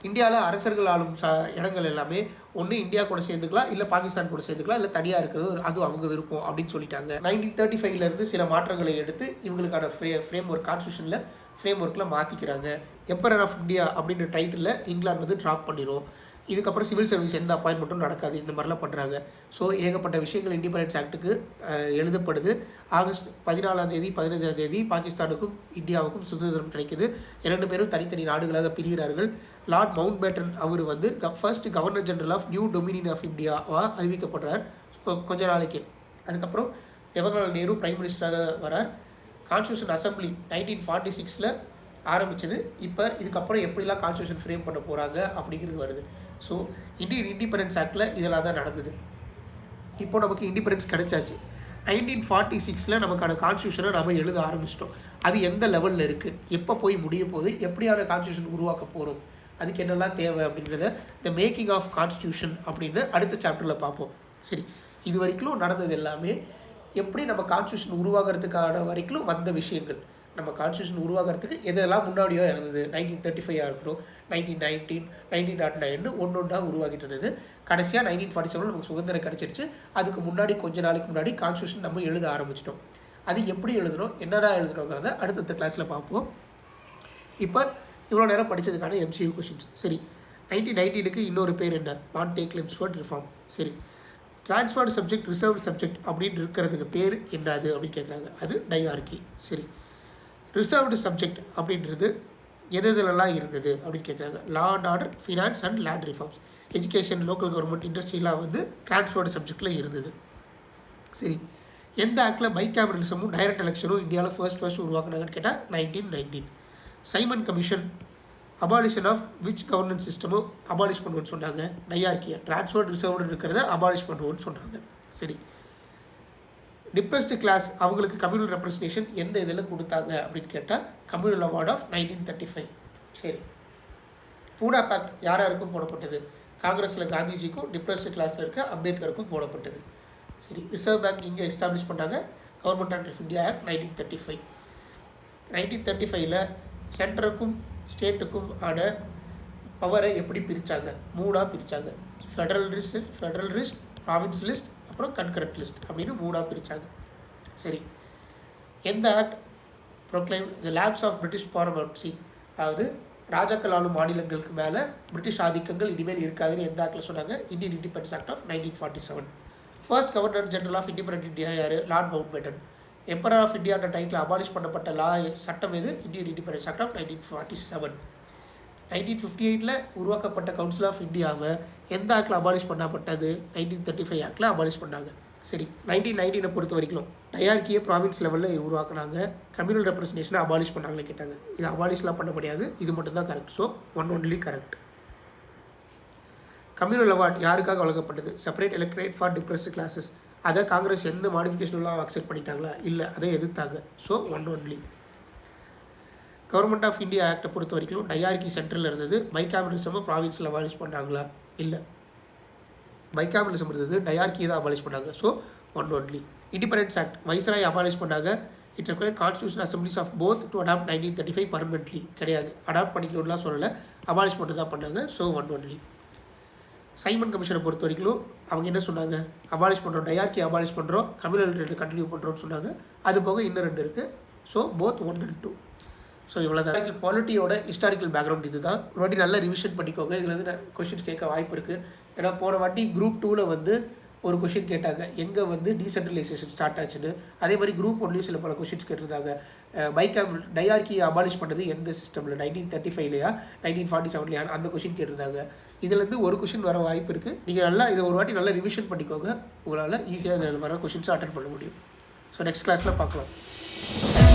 இந்தியாவில் அரசர்கள் ஆளும் இடங்கள் எல்லாமே ஒன்று இந்தியா கூட சேர்ந்துக்கலாம், இல்லை பாகிஸ்தான் கூட சேர்ந்துக்கலாம், இல்லை தனியாக இருக்கிறது அதுவும் அவங்க விருப்பம் அப்படின்னு சொல்லிட்டாங்க. 1935 சில மாற்றங்களை எடுத்து இவங்களுக்கான ஃப்ரேம் ஒர்க், கான்ஸ்டியூஷனில் ஃப்ரேம் ஒர்க்கில் மாற்றிக்கிறாங்க. எம்பரர் ஆஃப் இந்தியா அப்படின்ற டைட்டிலில் இங்கிலாந்து வந்து ட்ராப் பண்ணிடும். இதுக்கப்புறம் சிவில் சர்வீஸ் எந்த அப்பாயின்மெண்ட்டும் நடக்காது, இந்த மாதிரிலாம் பண்ணுறாங்க. ஸோ ஏகப்பட்ட விஷயங்கள் இண்டிபெண்டன்ஸ் ஆக்ட்டுக்கு எழுதப்படுது. ஆகஸ்ட் 14, 15 பாகிஸ்தானுக்கும் இந்தியாவுக்கும் சுதந்திரம் கிடைக்குது. 2 பேரும் தனித்தனி நாடுகளாக பிரிகிறார்கள். லார்ட் மவுண்ட் பேட்டன் அவர் வந்து first governor general of new dominion of இந்தியாவாக அறிவிக்கப்படுறார் கொஞ்ச நாளைக்கு. அதுக்கப்புறம் ஜவஹர்லால் நேரு பிரைம் மினிஸ்டராக வரார். கான்ஸ்டியூஷன் அசம்பிளி 1946 ஆரம்பித்தது. இப்போ இதுக்கப்புறம் எப்படிலாம் கான்ஸ்டியூஷன் ஃப்ரேம் பண்ண போகிறாங்க அப்படிங்கிறது வருது. ஸோ இந்தியன் இண்டிபெண்டன்ஸ் ஆக்டில் இதெல்லாம் தான் நடந்தது. இப்போ நமக்கு இண்டிபெண்டன்ஸ் கிடைச்சாச்சு. 1946 நமக்கான கான்ஸ்டியூஷனை நம்ம எழுத ஆரம்பிச்சிட்டோம். அது எந்த லெவலில் இருக்குது, எப்போ போய் முடிய போகுது, எப்படியான கான்ஸ்டியூஷன் உருவாக்க போகிறோம், அதுக்கு என்னெல்லாம் தேவை அப்படின்றத த மேக்கிங் ஆஃப் கான்ஸ்டியூஷன் அப்படின்னு அடுத்த சாப்டரில் பார்ப்போம். சரி, இது வரைக்கும் நடந்தது எல்லாமே எப்படி நம்ம கான்ஸ்டியூஷன் உருவாகிறதுக்கான வரைக்கும் வந்த விஷயங்கள். நம்ம கான்ஸ்டியூஷன் உருவாகிறதுக்கு எதெல்லாம் முன்னாடியோ இருந்தது, 1935 இருக்கட்டும், 1919, 1909 ஒன்று ஒன்றா உருவாகிட்டு இருந்தது. கடைசியாக 1947 நமக்கு சுதந்திரம் கிடச்சிருச்சு. அதுக்கு முன்னாடி கொஞ்ச நாளைக்கு முன்னாடி கான்ஸ்டியூஷன் நம்ம எழுத ஆரம்பிச்சிட்டோம். அது எப்படி எழுதுகிறோம், என்னடா எழுதுகிறோங்கிறத அடுத்தடுத்த கிளாஸில் பார்ப்போம். இப்போ இவ்வளோ நேரம் படித்ததுக்கான MCQ கொஷின்ஸ். சரி, 1919க்கு இன்னொரு பேர் என்ன, மான்டே-கிளெம்ஸ்ஃபோர்ட் ரிஃபார்ம். சரி, ட்ரான்ஸ்ஃபர்டு சப்ஜெக்ட் ரிசர்வ்டு சப்ஜெக்ட் அப்படின்னு இருக்கிறதுக்கு பேர் என்னது அப்படின்னு கேட்குறாங்க. அது டையார்கி. சரி, ரிசர்வ்டு சப்ஜெக்ட் அப்படின்றது எதுலலாம் இருந்தது அப்படின்னு கேட்குறாங்க. Law and order, finance and land reforms, education, local government, இண்டஸ்ட்ரியெலாம் வந்து ட்ரான்ஸ்ஃபர்டு சப்ஜெக்டில் இருந்தது. சரி, எந்த ஆக்டில் பைகேமரலிசமும் டைரக்ட் எலெக்ஷனும் இந்தியாவில் ஃபர்ஸ்ட் உருவாக்குனாங்கன்னு கேட்டால் 1919. Simon commission abolition of which governance சிஸ்டமும் அபாலிஷ் பண்ணுவோன்னு சொன்னாங்க. டையார்கியை ட்ரான்ஸ்ஃபர்டு ரிசர்வ்டு இருக்கிறத அபாலிஷ் பண்ணுவோன்னு சொன்னாங்க. சரி, டிப்ரெஸ்டு கிளாஸ் அவங்களுக்கு கம்யூனல் ரெப்ரஸன்டேஷன் எந்த இதில் கொடுத்தாங்க அப்படின்னு கேட்டால் கம்யூனல் அவார்ட் ஆஃப் 1935. சரி, பூனா பேக்ட் யார் யாருக்கும் போடப்பட்டது, காங்கிரஸில் காந்திஜிக்கும் டிப்ரெஸ்டு கிளாஸில் இருக்க அம்பேத்கருக்கும் போடப்பட்டது. சரி, ரிசர்வ் பேங்க் இங்கே எஸ்டாப்ளிஷ் பண்ணாங்க, கவர்மெண்ட் ஆஃப் இந்தியா ஆக்ட் 1935. 1935 சென்டருக்கும் ஸ்டேட்டுக்கும் ஆன பவரை எப்படி பிரித்தாங்க, 3ஆக பிரித்தாங்க. ஃபெடரல் லிஸ்ட், ப்ராவின்ஸ் லிஸ்ட், அப்புறம் கன்கரண்ட் லிஸ்ட் அப்படின்னு 3ஆக பிரித்தாங்க. சரி, எந்த act proclaim the lapse of British paramountcy, அதாவது ராஜாக்கள் ஆளும் மாநிலங்களுக்கு மேலே பிரிட்டிஷ் ஆதிக்கங்கள் இனிமேல் இருக்காதுன்னு எந்த ஆக்டில் சொன்னாங்க, Indian independence act of 1947. First governor general of independent India யார், lord Mountbatten. Emperor of இந்தியான்ற டைட்டில் அபாலிஷ் பண்ணப்பட்ட சட்டம் எது, இந்தியன் இண்டிபெண்டன்ஸ் ஆக்ட் ஆஃப் 1947. 1958 உருவாக்கப்பட்ட கவுன்சில் ஆஃப் இந்தியாவை எந்த ஆக்டில் அபாலிஷ் பண்ணப்பட்டது, 1935 ஆக்டில் அபாலிஷ் பண்ணாங்க. சரி, 1919 பொறுத்த வரைக்கும் டையார்கியை ப்ராவின்ஸ் லெவலில் உருவாக்குனாங்க, கம்யூனல் ரெப்ரஸன்டேஷனை அபாலிஷ் பண்ணாங்கன்னு கேட்டாங்க. இது அபாலிஷ்லாம் பண்ண முடியாது, இது மட்டும்தான் correct. So only correct. Communal award யாருக்காக வழங்கப்பட்டது, separate electorate for depressed classes. அதை காங்கிரஸ் எந்த மாடிஃபிகேஷன்லாம் அக்செப்ட் பண்ணிட்டாங்களா, இல்லை, அதை எதிர்த்தாங்க. So only. Government of India ஆக்டை பொறுத்த வரைக்கும் டையார்கி சென்ட்ரலில் இருந்தது, பைகேமரலிசமும் ப்ராவின்ஸில் அபாலிஷ் பண்ணாங்களா, இல்லை, பைகேமரலிசம் இருந்தது, டையார்கி தான் அபாலிஷ் பண்ணாங்க. So only. Independence act viceroy abolish பண்ணாங்க. It require constitution assemblies of both to adopt 1935 permanently. கிடையாது, அடாப்ட் பண்ணிக்கணும்லாம் சொல்லலை, அபாலிஷ் மட்டும் தான் பண்ணாங்க. So only. சைமன் கமிஷனை பொறுத்த வரைக்கும் அவங்க என்ன சொன்னாங்க, அபாலிஷ் பண்ணுறோம், டையார்கி அபாலிஷ் பண்ணுறோம், கம்யூனல் ரேட் கண்டினியூ பண்ணுறோன்னு சொன்னாங்க. அது போக இன்னும் 2 இருக்குது. So both 1 and 2. ஸோ இவ்வளோ தான் பாலிட்டியோட ஹிஸ்டாரிக்கல் பேக்ரவுண்ட். இது தான் ஒரு வாட்டி நல்லா ரிவிஷன் பண்ணிக்கோங்க. இதில் வந்து கொஷின்ஸ் கேட்க வாய்ப்பு இருக்குது. ஏன்னா போன வாட்டி குரூப் 2ல் வந்து ஒரு கொஷின் கேட்டாங்க, எங்கே வந்து டீசென்ட்ரலைசேஷன் ஸ்டார்ட் ஆச்சுன்னு. அதே மாதிரி குரூப் 1லேயும் சில பல கொஷின்ஸ் கேட்டிருந்தாங்க. டையார்கி அபாலிஷ் பண்ணது எந்த சிஸ்டமில், 1935 1947 அந்த கொஷின் கேட்டிருந்தாங்க. இதுலேருந்து ஒரு கொஷின் வர வாய்ப்பு இருக்குது. நீங்கள் நல்லா இதை ஒரு வாட்டி நல்லா ரிவிஷன் பண்ணிக்கோங்க, உங்களால் ஈஸியாக இதில் வர கொஷின்ஸை அட்டன் பண்ண முடியும். ஸோ நெக்ஸ்ட் கிளாஸில் பார்க்கலாம்.